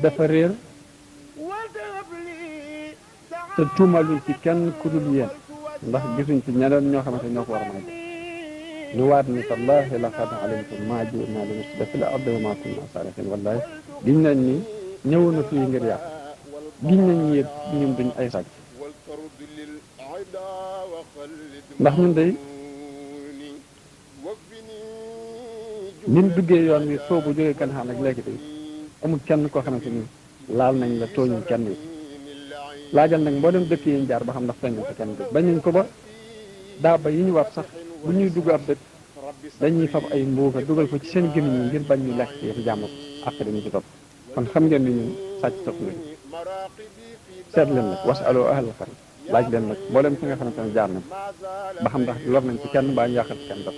Speaker 1: dafa réer te tuumaluñ ci kenn ku dul yéen ndax gisuñ ci ñeneen ñoo xamante ne ñoo ko war a mën a ñu waat ni tallahi laqad alimtum maa ji'naa linufsida fil ardi wa maa kunnaa saariqiin wallahi giñ nañ ni ñëwoon na fii ngir yàq giñ nañ ni ñun duñ ay sàcc ndax ñun day nin duggee yoon wi soobu jógee kan xam nag léegi day amul kenn koo xamante ni laal nañ la tooñuñ kenn yi laajal nag mboolem dëkk yi ñu jaar ba xam ndax feeñ ci kenn bañ nañ ko ba daaba yi ñu war sax bu ñuy dugg ab dëkk dañuy fab ay mbuuga dugal ko ci seen gémmiñ yi ngir bañ ñu lekk ci yëfu jàmm ak dañu ci topp kon xam ngeen ni ñun sàcc topp nañ seet leen nag wasalu ahlal qarya laaj leen nag mboolem fi nga xamante ne jaar nañ ba xam ndax lor nañ ci kenn baa ñu yàqal ci kenn def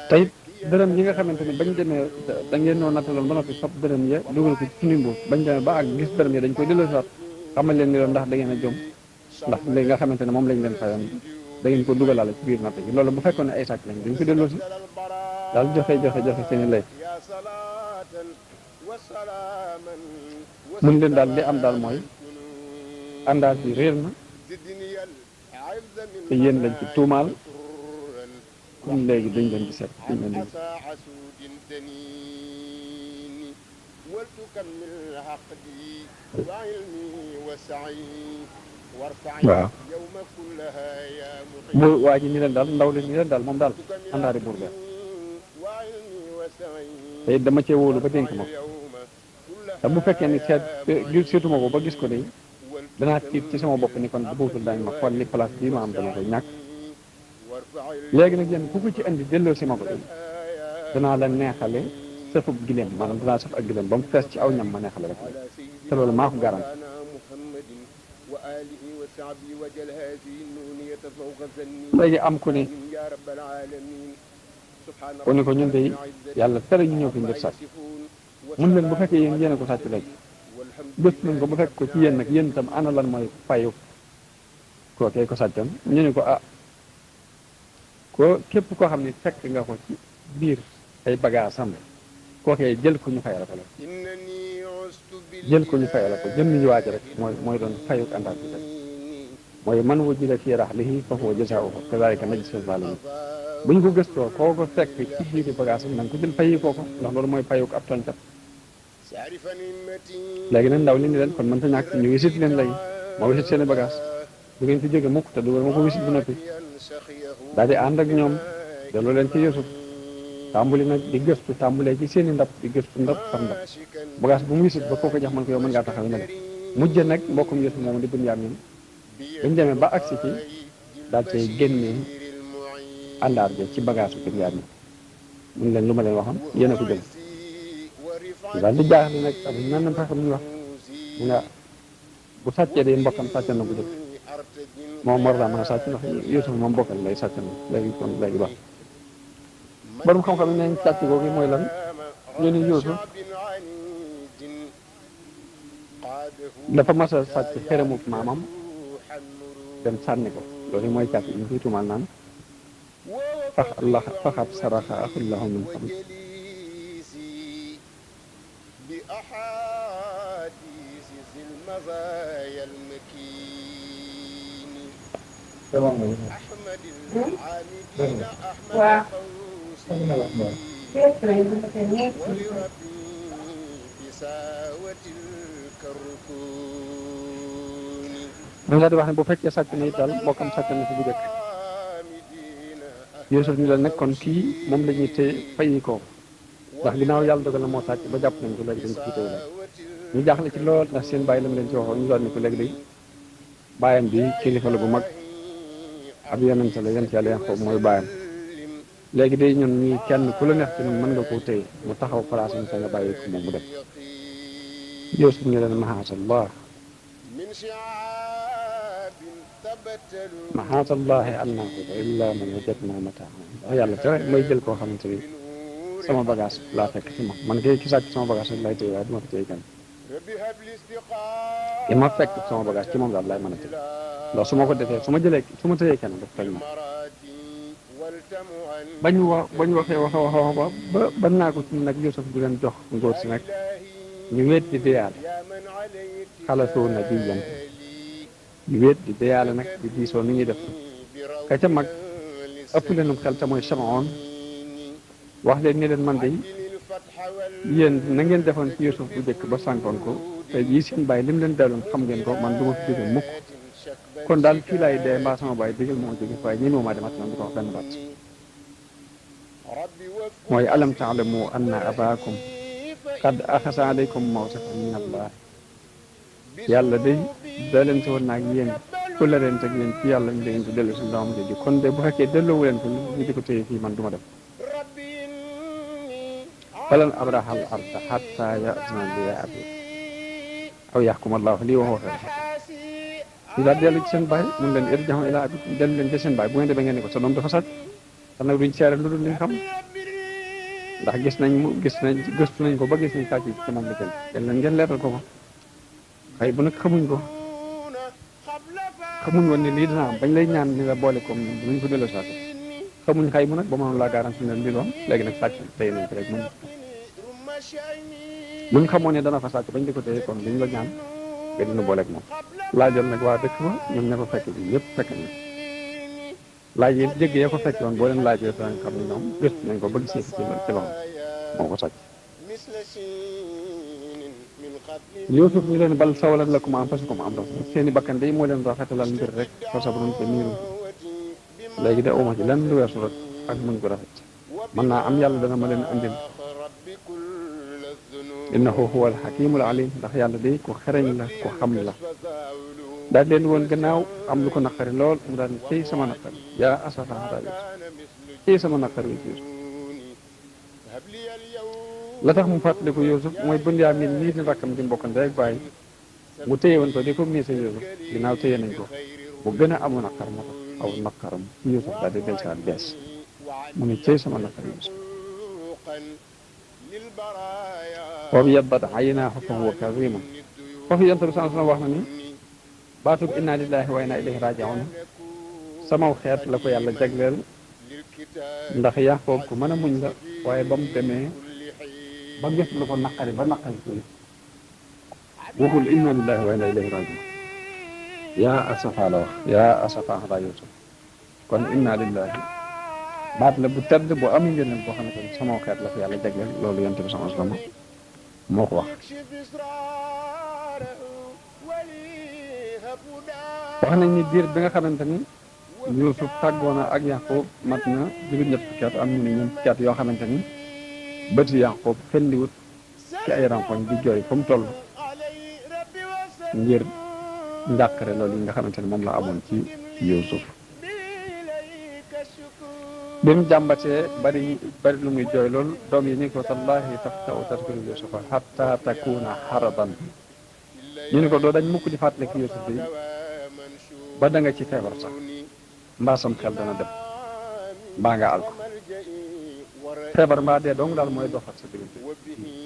Speaker 1: tey dërëm yi nga xamante ni bañ demee da ngeen noo nattaloon ba noppi fab dërëm ya dugal ko ci suñu mbuus bañ demee ba ak gis dërëm ya dañ koy delloo saat xamal leen ni loolu ndax da ngeen a jom ndax léegi nga xamante ne moom lañ leen fayoon da ngeen ko dugalaale ci biir natt gi loolu bu fekkoon ne ay sàcc lañ dañ ko delloo si daal joxe seen i lay mun leen daal li am daal mooy àndaar bi réer na te yéen lañ ci tuumaal kon léegi dañ leen di seet dañ leen di waaw bu waa ji ni leen daal ndaw li ni leen daal moom daal àndaari buur beer te it dama cee wóolu ba dénk ma te bu fekkee ni seetuma ko ba gis ko de danaa tiit ci sama bopp ni kon bu buutul daañu ma xool li place bii ma am dama koy ñàkk léegi nag yéen ku ko ci andi delloo si ma ko de danaa la neexale sëfub gileem maanaam danaa sëf ak gileem ba mu fees ci aw ñam ma neexale rek te loolu maa ko garanti léegi am ku ni ko ñun de yàlla tere ñu ñëw fi ngir sàcc mun leen bu fekkee yéen a ko sàcc léegi gëstu nañ ko bu fekk ko ci yéen nag yéen itam ana lan mooy fayu kookee ko sàccoon ñu ne ko ko képp koo xam ne fekk nga ko ci biir ay bagaasam kookee jël ko ñu fayal ko la jël ko ñu fayal ko jëm ñu waaj rek mooy doon fayuk àndaar bi rek mooy man wujida fii rahlihi fa huwa jazaa'uhu kazaalika najzii zaalimiin bu ñu ko gëstoo koo ko fekk ci biir bagaasam na nga ko jël fayi kooko ndax loolu mooy fayuk ab tooñkat léegi nag ndaw li ni leen kon mën ta ñàkk ñu wisit leen léegi ma wisit seen i bagage du ngeen fi jóge mukk te dugal ma ko wisit bu noppi daal di ànd ak ñoom delloo leen ci Yuusuf tàmbuli nag di gëstu tàmbulee ci seen i ndab di gëstu ndab par ndab bagage bu mu wisit ba koo ko jox man ko yow mën ngaa taxaw ne la mujj nag mbokkum Yuusuf moom di Binyaamin dañ demee ba agsi ci daal cay génnee àndaar bi ci bagage su Binyaamin mun leen lu ma leen waxoon yéen a ko jël daal di jaaxle nag am nan na fexe mu ñu wax mu nga bu sàccee day mbokkam sàcce na bu jëkk moom war naa mën a sàcc ndax Yuusuf moom bokkal lay sàcc na léegi kon léegi baax borom xam-xam yi nañ sàcc googu mooy lan ñu ni Yuusuf dafa mas a sàcc xeramub maamam dem sànni ko loolu mooy càcc ñu koy tuumaal naan faxat saraxa axullahu min qabl
Speaker 2: waaw
Speaker 1: dañ laa di wax ne bu fekkee sàcc na it daal mbokkam sàcc na fi bu njëkk Yuusuf ñu la nekkoon kii moom la ñuy téye fayi ko ndax ginnaaw yàlla dogal na moo sàcc ba jàpp nañ ko léegi dañ ko téye ñu jaaxle ci lool ndax seen bàyyi lam leen ci waxoon ñu doon ni ko léegi day bàyyam bi kilifa la bu mag ab yonente la yonent yàlla Yaqoob mooy bàyyam léegi day ñun ñii kenn ku la neex ci ñun mën nga koo téye mu taxaw place am sa nga bàyyi ko moom mu dem Yuusuf ñu leen mahaasallah mahaasallahi an naaxuda illa man wajadna mataahu ndax yàlla tere may jël koo xamante ni sama bagage laa fekk ci moom man kay ki sàcc sama bagage rek lay téye waaye du ma ko téye kenn ki ma fekk sama bagage ci moom daal laay mën a téye ndax su ma ko defee su ma téyee kenn daf tooñ ma bañ waxee wax ba naa ko ci nag Yuusuf du leen jox ngóor si nag ñu weet di deyaale xalasoo nabiyyan ñu weet di deyaale nag di diisoo ni ñuy def ka ca mag ëpp leenum xel te mooy Samaoon wax leen ni leen man de yéen na ngeen defoon ci Yuusuf bu njëkk ba sànkoon ko te jii seen bàyyi lim leen delloon xam ngeen ko man du ma fi jóge mukk kon daal fii laay dee mbaa sama bàyyi digal moo jóge waaye ñi maa demat man di ko wax benn baat mooy alam taalamu anna abaakum qad axasa alaykum mawsaqan min allah yàlla day da leen si woon naag yéen ku la leen teg yéen ci yàlla ñu leen di dellu si ndawam jooju kon de bu fekkee delloowu leen ko ñu di ko téye fii man du ma dem falan abraha al arda hatta ya'zana li abi aw yaxkum allahu lii wa huwa xayru ñu daal dellu ci seen baay mun leen irji'u ila abikum dellu leen ci seen baay bu ngeen demee ngeen ne ko sa doom dafa sàcc te nag duñ seere lu dul li nga xam ndax gëstu nañ ko ba gis nañ sàcc ci moom la jël del leen ngeen leeral ko ko xëy bu nag xamuñ woon ni lii dina am bañ lay ñaan ni la boole ko duñ ko delloo sàcc xamuñ xëy bu nag ba mënoon laa garanti ne lii doon léegi nag sàcc tey nañ ko rek mën buñ xamoon ne dana fa sàcc bañ di ko téye kon duñ la ñaan nga dina booleeg moom laajal nag waa dëkk ba ñoom ña ko fekk bi yëpp fekk nañ laaj yi jégg ya ko fekk woon boo leen laajee danañ xam ne ñoom gëstu nañ ko ba gisee ci loxo moo ko sàcc Yuusuf ñu leen bal sawalan lakum anfusukum amran seeni bakkan day moo leen rafetalal mbir rek fa sabrun jamiilun léegi de uma ci lenn lu weesu rek ak muñ ko rafet mën naa am yàlla dana ma leen andil innahu huwa alxakimul alim ndax yàlla day ku xereñ la ku xam la daal leen woon gannaaw am lu ko naqari lool mu daal cey sama naqari yaa asafa ala Yuusuf cey sama naqari wi Yuusuf la tax mu fàttaliku Yuusuf mooy Bunyaamin nii di rakkam di mbokkante rek bàyyi mu téye woon ko di ko miise Yuusuf ginnaaw téye nañ ko bu gën a amu naqar moo tax aw naqaram Yuusuf daal di del saat bees mu ne cey sama naqari Yuusuf wa byaddat aynaahu fa huwa kadiim foofu yonent bi sallallahu alayhi wa sallam wax na ni baatub inna lillahi wa inna ilayhi raaji'uun samaw xeet la ko yàlla jagleel ndax Yaqoob ku mën a muñ la waaye ba mu demee ba gis lu ko naqari ba naqari ko waxul inna lillahi wa inna ilayhi raaji'uun yaa asafa la wax yaa asafa ala Yuusuf kon inna lillahi baat la bu tedd bu am ngëneel boo xamante ni samaw xeet la ko yàlla jagleel loolu yonent bi sallallahu alayhi wa sallam moo ko wax wax nañ ni diir bi nga xamante ni Yuusuf tàggoona ak Yaqoob mat na juróom-ñett fukki at am ñu ne ñeent fukki at yoo xamante ni bëti Yaqoob fendiwut ci ay rankoñ di jooy fa mu toll ngir njàqare loolu yi nga xamante ni moom la amoon ci Yuusuf bi mu jàmbatee bari lu muy jooy loolu doom yi ñu ko tallahi taftau tadkuru Yuusufa hatta takuna haradan ñu ne ko doo dañ mukk di fàttaliku Yuusuf bi ba da nga ci feebar sax mbaa sam xel dana dem mbaa nga àl ko feebar mbaa dee dong daal mooy doxal sa diggante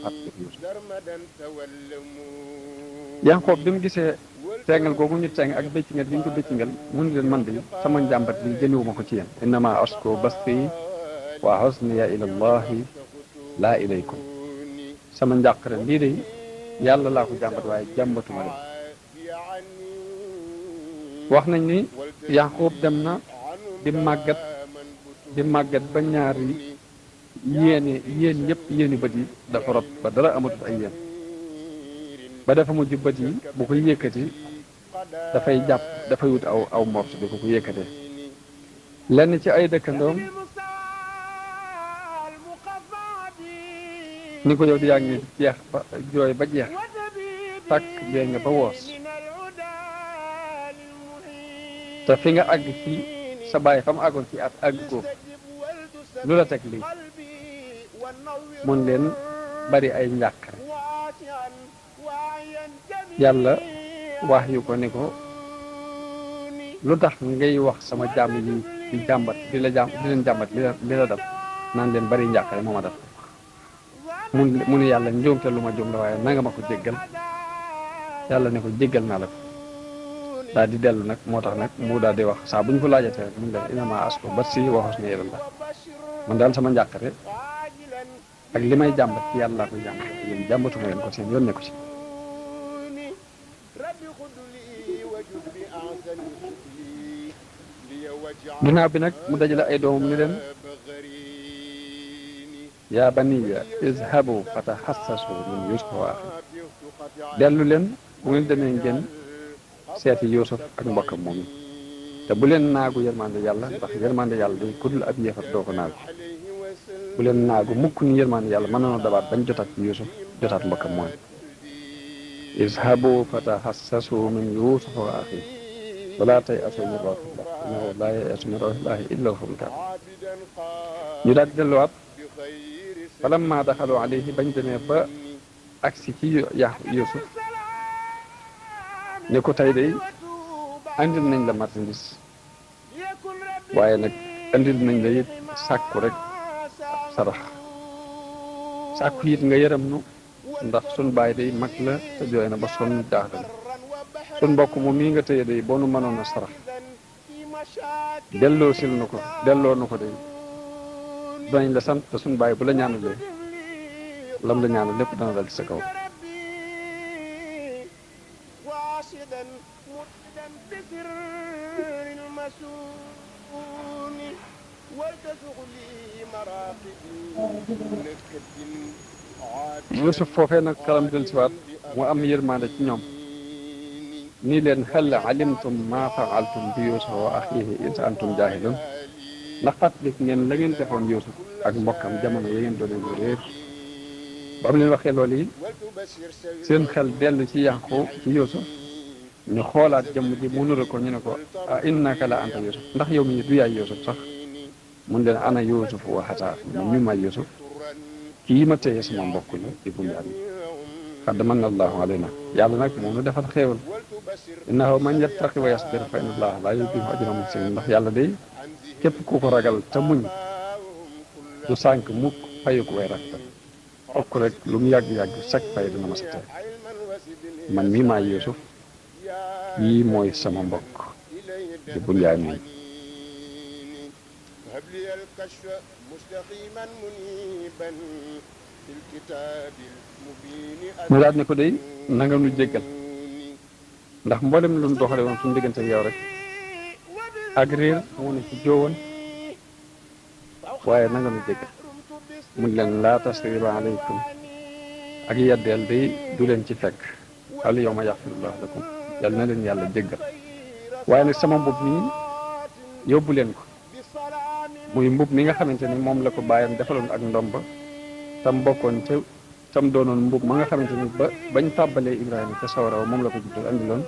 Speaker 1: ak Yuusuf. Yanqoob bi mu gisee tengal googu ñu teng ak bëccingal gi ñu ko bëccingal mu ni leen man de sama njàmbat bi jëmewuma ko ci yéen innama ashku basti wa husniya ila allahi laa ilaykum sama njàqare lii de yàlla laa ko jàmbat waaye jàmbatuma leen. wax nañ ni Yanqoob dem na di màggat ba ñaari yéen yëpp yéeni bët yi dafa rot ba dara amatut ay yéen ba dafa mujj bët yi bu ko yëkkati dafay wut aw morso di ko yëkkatee. lenn ci ay dëkkandoom ni ko yow di yaa ngi jeex ba jooy ba jeex tàkk bee nga ba woos te fi nga àgg ci sa bàyyi fa mu àggoon ci at àgg ko lu la teg lii mun leen bari ay njàqare. yàlla wax yu ko ni ko lu tax ngay wax sama jàmm yi di jàmbat di leen jàmbat li la def naan leen bari njàqare moo ma def mu ne yàlla njuumte lu ma juum la waaye nanga ma ko jéggal. yàlla ne ko jéggal naa la ko daal di dellu nag moo tax nag mu daal di wax saa bu ñu ko laajatee rek mu ne leen innama ashku basi wa husni ilallah man daal sama njàqare ak li may jàmbat ci yàlla laa koy jàmbat yéen jàmbatuma leen ko seen yoon ne ko ci. ginnaaw bi nag mu dajale ay doomam ni leen yaa baniya izhabu fatahassasu min Yuusufa wa axi dellu leen bu ngeen demee ngeen seeti Yuusuf ak mbokkam moom yi te bu leen naagu yërmande yàlla ndax yërmande yàlla day kuddul ab yéefar doo ko naagu bu leen naagu mukk ni yërmande yàlla mën nañoo dabaat bañ jotaat ci Yuusuf jotaat mbokkam moom izhabu fatahassasu min Yuusufa wa axi wala tayasu min rawxillah innahu laa yayasu min rawxillahi illa al-qawmul kaafiruun ñu daal di delluwaat falamma daxalu alayhi bañ demee ba agsi ci Yuusuf ne ko tey day andil nañ la marchandise waaye nag andil nañ la it sàkku rek sarax sàkku it nga yërëm nu ndax sun baay day mag la te jooy na ba sonn jaaxle na sun mbokk moom mii nga tëye day boo nu mënoon a sarax delloo nu ko day danañ la sant te sun baay bu la ñaanalee lam la ñaanal lépp dana dal ci sa kaw. Yuusuf foofee nag kalam del siwaat mu am yërmande ci ñoom nii leen hal alimtum ma faaltum bi Yuusufa wa axiihi iz antum jaahilun ndax fàttalik ngeen la ngeen defoon Yuusuf ak mbokkam jamono ya ngeen doon réer. ba mu leen waxee loolu yi seen xel dellu ci Yanqoob ci Yuusuf ñu xoolaat jëmm ji mu nuru ko ñu ne ko a innaka la anta Yuusuf ndax yow mi du yaay Yuusuf sax mun leen ana Yuusuf wa haza man mi may Yuusuf kii ma téye sama mbokk la di Bunyaamin qad manna Allahu alayna yàlla nag moo nu defal xéewal innahu man yattaqi wa yasbir fa inna Allaha laa yudii'u ajra muhsinin ndax yàlla day képp ku ko ragal te muñ du sànk mukk fayu ko way rafetal okk rek lu mu yàgg-yàgg chaque fay dina ma sa teel man mii maay Yuusuf yii mooy sama mbokk di Bunyaamin mu daal ne ko day nanga nu jéggal ndax mboolem lu nu doxale woon suñu diggante yow rek ak réer moo ne ci jóowoon waaye nanga nu jéggal mun leen laa tasriba alaykum ak yeddeel day du leen ci fekk al yawma yaxfirullahu lakum yal na leen yàlla jéggal waaye nag sama mbub mi yóbbu leen ko muy mbub mi nga xamante ni moom la ko bàyyam defaloon ak ndomba tam bokkoon ca tam doonoon mbub ma nga xamante ni bañ tàbbalee Ibrahima ca sawara moom la ko juddoo andiloon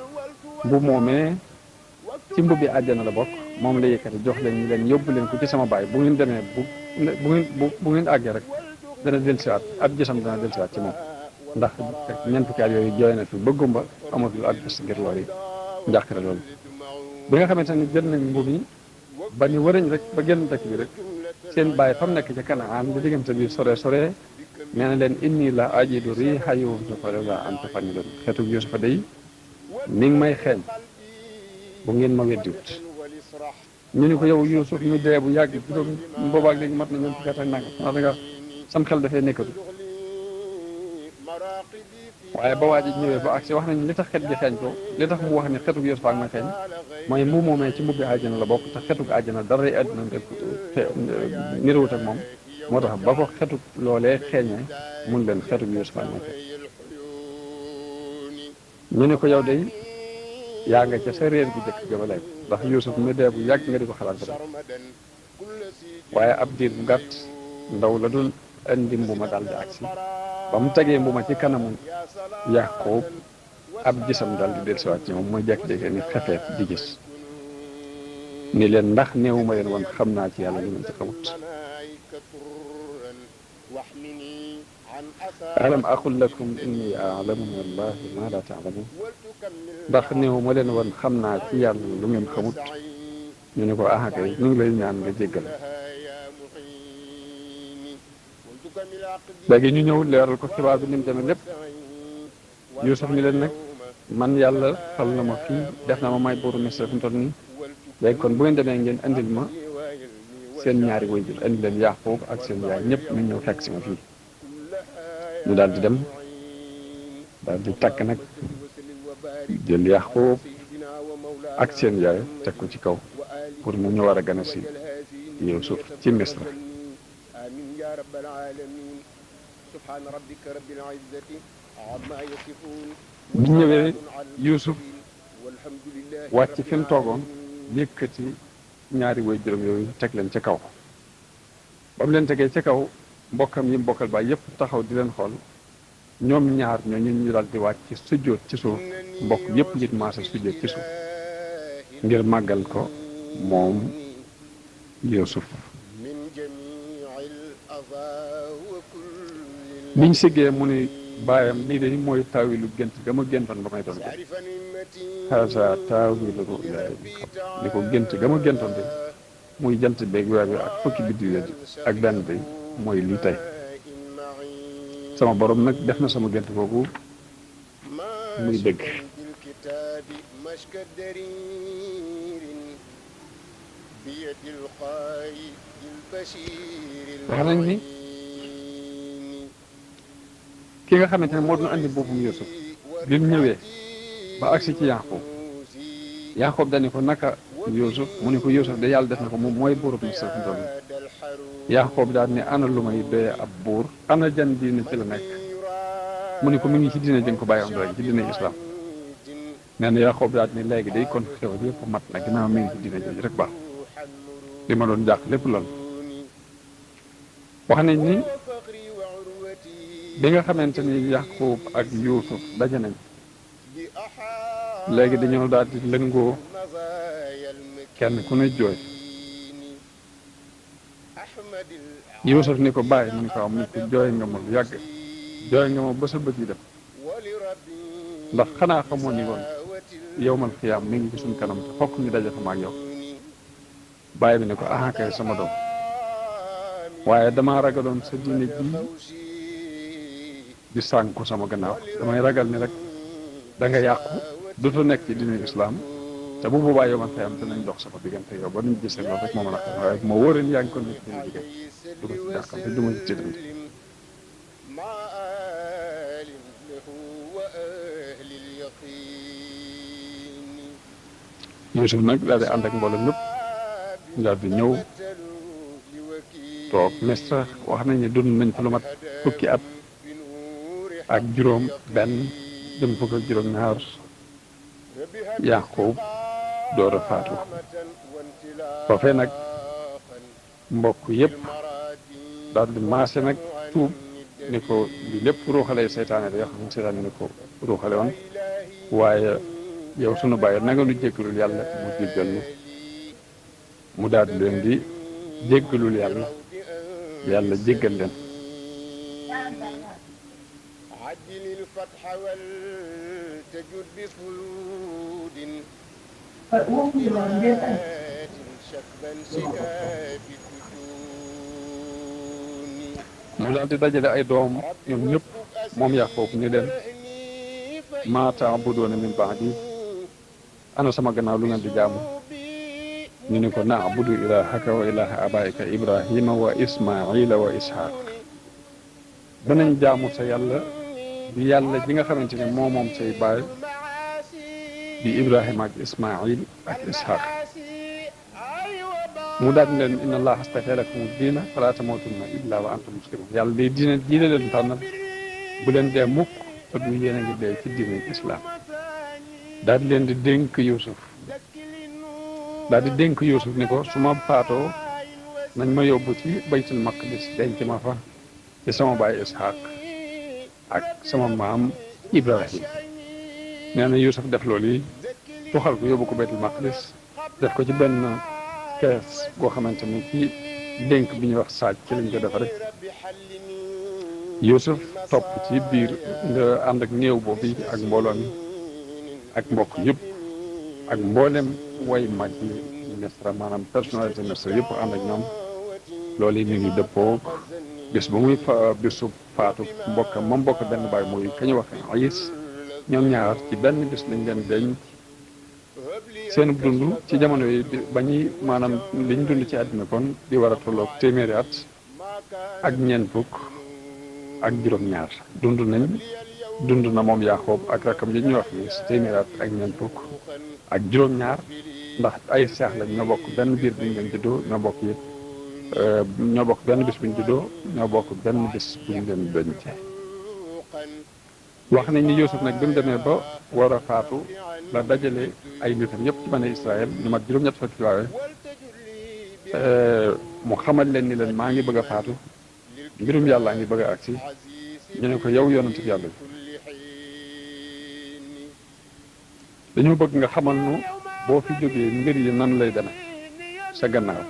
Speaker 1: mbub moomee ci mbub bi àjjana la bokk moom la yëkkati jox leen ñu leen yóbbu leen ko ci sama baay bu ngeen demee bu ngeen àggee rek dana dellusiwaat ab gisam dana dellusiwaat ci moom ndax ñeent fukki at yooyu jooy na fi ba gumba amatul ak gis ngir loolu njàqare loolu bi nga xamante ni jël nañ mbubb yi ba ni wërañ rek ba génn dëkk bi rek seen bàyyi fa mu nekk ca Kanaan di diggante bi sore sore nee na leen inni la ajidu riiha yuusufa lawlaa an tufanniduun xeetu yuusufa day mi ngi may xeeñ bu ngeen ma weddiwut ñu ni ko yow Yuusuf ñu dee bu yàgg juróom boobaak léegi mat na ñoom fukki at ak nangam ndax da nga sam xel dafay nekkatu waaye ba waa ji ñëwee ba agsi wax nañ li tax xet gi xeeñ ko li tax mu wax ni xetu Yuusuf ak ma xeeñ mooy mu moomee ci mbubbi àjjana la bokk te xetu àjjana dara àddina nirawut ak moom moo tax ba ko xetu loolee xeeñee mun leen xetu Yuusuf ak ma xeeñ ñu ne ko yow day yaa nga ca sa réer bu jëkk ga ba léegi ndax Yuusuf mi dee bu yàgg nga di ko xalaat ba léegi waaye ab diir bu gàtt ndaw la doon indi mbuma daal di agsi ba mu tegee mbuma ci kanamu Yaaqoob ab gisam daal di dellusiwaat ci moom mooy jékki-jékki ni xefeet di gis ni leen ndax néewuma leen woon xam naa ci yàlla lu ngeen ci xamut alam aqul lakum inni a'lamu min allahi ma la ta'lamun ndax néewuma leen woon xam naa ci yàlla lu ngeen xamut ñu ne ko ah kay ñu ngi lay ñaan nga jéggal léegi ñu ñëw leeral ko xibaar bi ni mu demee lépp Yuusuf ni leen nag man yàlla fal na ma fii def na ma may buuru Misra fi mu toll nii léegi kon bu ngeen demee ngeen andil ma seen ñaari waajur andi leen Yaaqoob ak seen yaay ñëpp ñu ñëw fekk si ma fii ñu daal di dem daal di takk nag jël Yaaqoob ak seen yaay teg ko ci kaw pour mu ñu war a gën a si Yuusuf ci Misra bi ñëwee Yuusuf wàcc fi mu toogoon yëkkati ñaari waajuram yooyu teg leen ca kaw ba mu leen tegee ca kaw mbokkam yi mbokkal baay yëpp taxaw di leen xool ñoom ñaar ñooñu ñu daal di wàcc sujjóot ci suuf mbokk yëpp ngir maasa sujjóot ci suuf ngir màggal ko moom Yuusuf biñ siggee mu ni baayam lii de mooy taawilu gént ga ma géntoon ba may doon ko haasa taawilu ru'yaa ni ko gént ga ma géntoon de muy jant beeg weer bi ak fukki biddiw ak benn bi mooy lii tey sama borom nag def na sama gént googu muy dëgg wax nañ ni ki nga xamante ne moo doon andi boobu Yuusuf bi mu ñëwee ba agsi ci Yaaqoob dañu ko naka Yuusuf mu ne ko Yuusuf de yàlla def na ko moom mooy buurub Misra fi mu toll Yaaqoob daal ne ana lu may doyee ab buur ana jan diine ci la nekk mu ne ko mi ngi ci diine jëng ko bàyyi am rek ci diine islam nee na Yaaqoob daal ne léegi day kon xew yëpp mat na ginnaaw mi ngi ci diine jooju rek baax li ma doon jàq lépp lool wax nañ ni bi nga xamante ni Yaaqoob ak Yuusuf daje nañ léegi dañoo daal di lëngoo kenn ku ne jooy Yuusuf ni ko bàyyi mu ni ko am ni ko jooy nga ma lu yàgg jooy nga ma ba sa bët yi dem ndax xanaa xamoo ni woon yawmal xiyaam mi ngi ci suñ kanam te fokk ñu daje fa ma ak yow bàyyi bi ne ko ah kay sama doom waaye damaa ragaloon sa diine ji di sànku sama gannaaw damay ragal ni rek da nga yàqu dutu nekk ci diine islam te bu boobaa yow man xëyam danañ dox sama diggante yow ba nuñ gisee loolu rek moo mën a xam waaye ma wóoree ni yaa ngi ko nekk dina jigéen du ma ci jàqal te du ma ci tiitante Yuusuf nag daal di ànd ak mbooloo ñëpp daal di ñëw toog Misra wax nañ ne dund nañ fa lu mat fukki at ak juróom benn jëm fukk ak juróom ñaar Yaaqoob door a faatu foofee nag mbokk yëpp daal di maase nag tuub ni ko li lépp ruuxalee seytaane la yoo xam ne seytaane ni ko ruuxale woon waaye yow sunu bàyyi na nga nu jéggalul yàlla mu jéggal nu mu daal di leen di jéggalul yàlla yàlla jéggal leen
Speaker 2: mu daal di dajale ay doom ñoom ñëpp moom Yaqub ni leen maa ta'buduuna min ba'di ana sama gannaaw lu ngeen di jaamu ñu ne ko na'budu ilaahaka wa ilaaha abaa'ika Ibrahima wa Ismaa'ila wa Ishaaq danañ jaamu sa yàlla di yàlla ji nga xamante ne moo moom say baay di Ibrahima ak Ismaa'il ak Ishaaq mu daal di leen inna allaha astafaa lakumu diina falaa tamuutunna illaa wa antum muslimuun yàlla day diine leen tànnal bu leen dee mukk te du yéen a ngi dee ci diine islam daal di leen di dénk Yuusuf daal di dénk Yuusuf ni ko su ma faatoo nañ ma yóbbu ci baytul maqdis denc ma fa ci sama baay Ishaaq ak sama maam Ibrahim nee na Yuusuf def loolu yi tuxal ko yóbbu ko baytul maqdis def ko ci benn kees goo xamante ni ci dénk bi ñuy wax saaj ci lañ ko defa rek Yuusuf topp ci biir nga ànd ak néew boobu ak mbooloo mi ak mbokk yëpp ak mboolem way mag yi Misra maanaam personnalité Misra yëpp ànd ak ñoom loolu yi ñu ngi dëppoog bis bu muy bisu faatu mbokkam moom mbokk benn baay muy ka ñu wax Ayis ñoom ñaar ci benn bis lañ leen denc seen dund ci jamono yi ba ñuy maanaam liñ dund ci àddina kon di war a tolloog téeméeri at ak ñeent fukk ak juróom-ñaar dund na moom Yaqub ak rakam yi ñuy wax ni téeméeri at ak ñeent fukk ak juróom-ñaar ndax ay seex lañ ñoo bokk benn biir bu ñu leen juddoo ñoo bokk it ñoo bokk benn bis bu ñu juddoo ñoo bokk benn bis bu ñu leen denc wax nañ ni Yuusuf nag bi mu demee ba war a faatu la dajale ay nitam yëpp ci bani Israël ñu mat juróom-ñett fukki waaye mu xamal leen ni leen maa ngi bëgg a faatu mbirum yàllaa ngi bëgg a agsi ñu ne ko yow yonent bi yàlla dañoo bëgg nga xamal nu boo fi jógee mbir yi nan lay demee sa gannaaw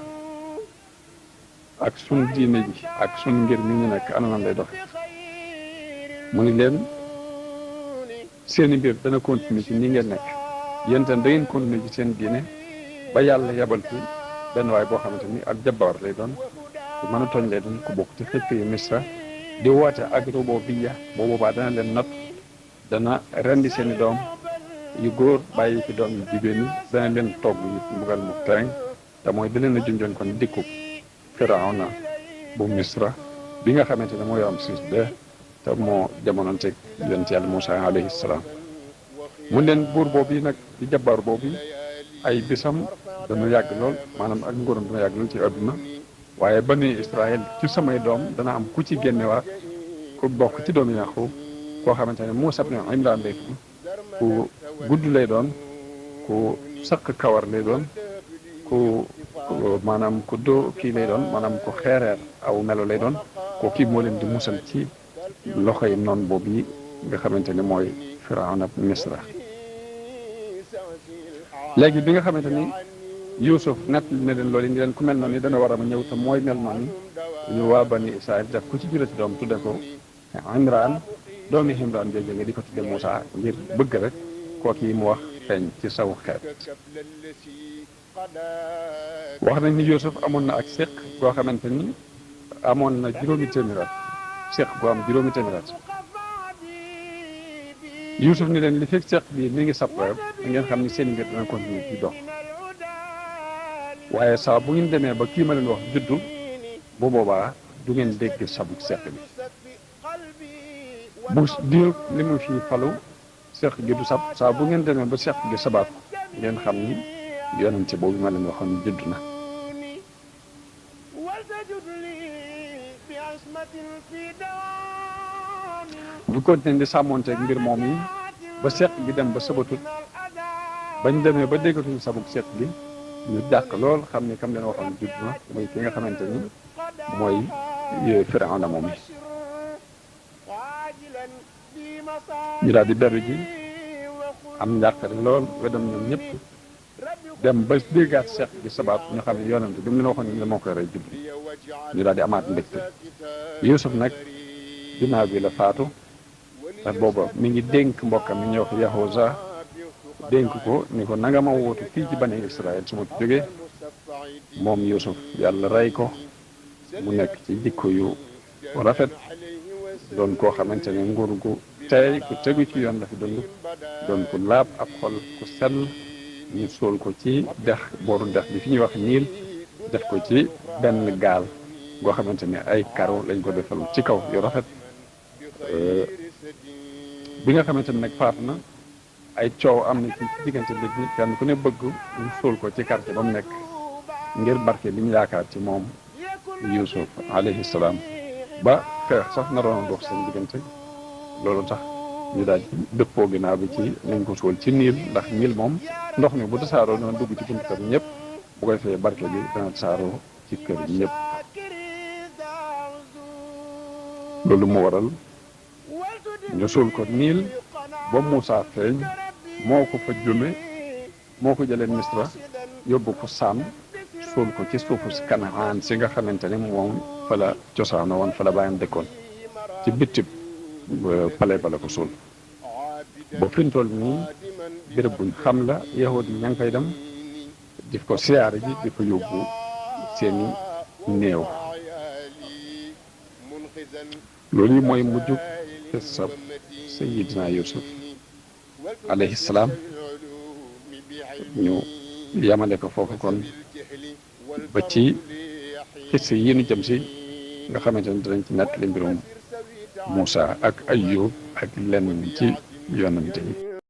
Speaker 2: ak sun diine ji ak sun ngir mi ñu nekk ana nan lay doxe mu ni leen seeni mbir dana continuer ci ni ngeen nekk yéen tam da ngeen continuer ci seen diine ba yàlla yabal fi benn waay boo xamante ni ak jabbaar lay doon ku mën a tooñ lay doon ku bokk ci xëpp yi Misra di woote ak rububiyya boo boobaa dana leen not dana rendi seeni doom yu góor bàyyi fi doom yu jigéen ñi dana leen togg yi mbugal mu tereŋ te mooy da leen a junjoon kon dikku Firawna bu Misra bi nga xamante ne moo yoram siis de te moo jamononteeg yonent yàlla Muusaa alayhi salaam mu leen buur boobu nag di jabbaar boobu ay bisam dana yàgg lool maanaam ak nguuram dana yàgg lool ci àdduna waaye bani Israël ci samay doom dana am ku ci génnewaat ku bokk ci doomi Yaqub koo xamante ne Muusaa ibn Imraan lay tudd ku gudd lay doon ku sëq kawar lay doon ku maanaam ku doo kii lay doon maanaam ku xeereer aw melo lay doon ko kii moo leen di musal ci loxo yi noonu boobu yi nga xamante ne mooy Firawna Misra léegi bi nga xamante ni Yuusuf nett na leen loolu ni leen ku mel noonu dana war a ñëw te mooy mel noonu ñu waa bani Israël def ku ci jurati doom tudde ko Imraan doomi Imraan jooju nga di ko tudde Muusaa ngir bëgg rek kooku yi mu wax feeñ ci saw xeet wax nañ ni Yuusuf amoon na ak séq goo xamante ni amoon na juróomi téeméer at séq bu am juróomi téeméer at Yuusuf ni leen li fekk séq bi mi ngi sapp rek ngeen xam ni seen mbir dana continuer ci dox waaye saa bu ngeen demee ba kii ma leen wax juddu bu boobaa du ngeen dégg sabu séq bi bu diir li mu fi falu séq gi du sab saa bu ngeen demee ba séq gi sabaat ngeen xam ni yonente boobu ma leen waxoon judd na bu continué di sàmmoonteeg mbir moom yi ba seq gi dem ba sabatut bañ demee ba déggatuñ sabuk seq gi ñu jàq lool xam ni kam leen waxoon judd na muy ki nga xamante ni mooy Firawna moom yi ñu daal di beru ji am njàqare lool wedam ñoom ñëpp dem ba déggaat seq gi sabaat ñu xam ne yonente bi mu leen waxoon ni moo koy rey judd ñu daal di amaat mbégte Yuusuf nag ginnaaw bi la faatu ndax booba mi ngi dénk mbokkam mi ñuy wax Yahuza dénk ko ni ko nanga ma wootu fii ci bani Israël su ma fi jógee moom Yuusuf yàlla rey ko mu nekk ci jikko yu rafet doon koo xamante ne nguur gu tey ku tegu ci yoon la fi dund doon ku laab ab xol ku sell ñu suul ko ci dex booru dex bi fi ñuy wax niil def ko ci benn gaal goo xamante ne ay karo lañ ko defal ci kaw yu rafet bi nga xamante ne nag faatu na ay coow am na ci diggante nit ñi kenn ku ne bëgg ñu suul ko ci quartier ba mu nekk ngir barke bi ñu yaakaar ci moom Yuusuf alayhi salaam ba xeex sax naroon a dox seen diggante loolu tax ñu daal ci dëppoo ginnaaw bi ci nañ ko suul ci niil ndax niil moom ndox mi bu tasaaroo dana dugg ci buntu kër ñëpp bu koy fee barke bi dana tasaaroo ci kër ñëpp loolu mu waral ñu suul ko niil ba Muusaa feeñ moo ko fa jume moo ko jëlee Misra yóbbu ko Saam suul ko ci suufu si Kanaan si nga xamante ne moom fa la cosaano woon fa la bàyyam dëkkoon ci bitib pale ba la ko suul ba fi mu toll nii béréb buñ xam la yahud yi ña ngi fay dem di ko siyaare ji di ko yóbbu seeni néew loolu mooy mujj xissab Sayyidina Yuusuf alayhi salaam ñu yamale ko foofu kon ba ci xissa yi nu jëm si nga xamante ne dinañ ci nettali mbirum Muusaa ak Ayyub ak lenn ci yonante yi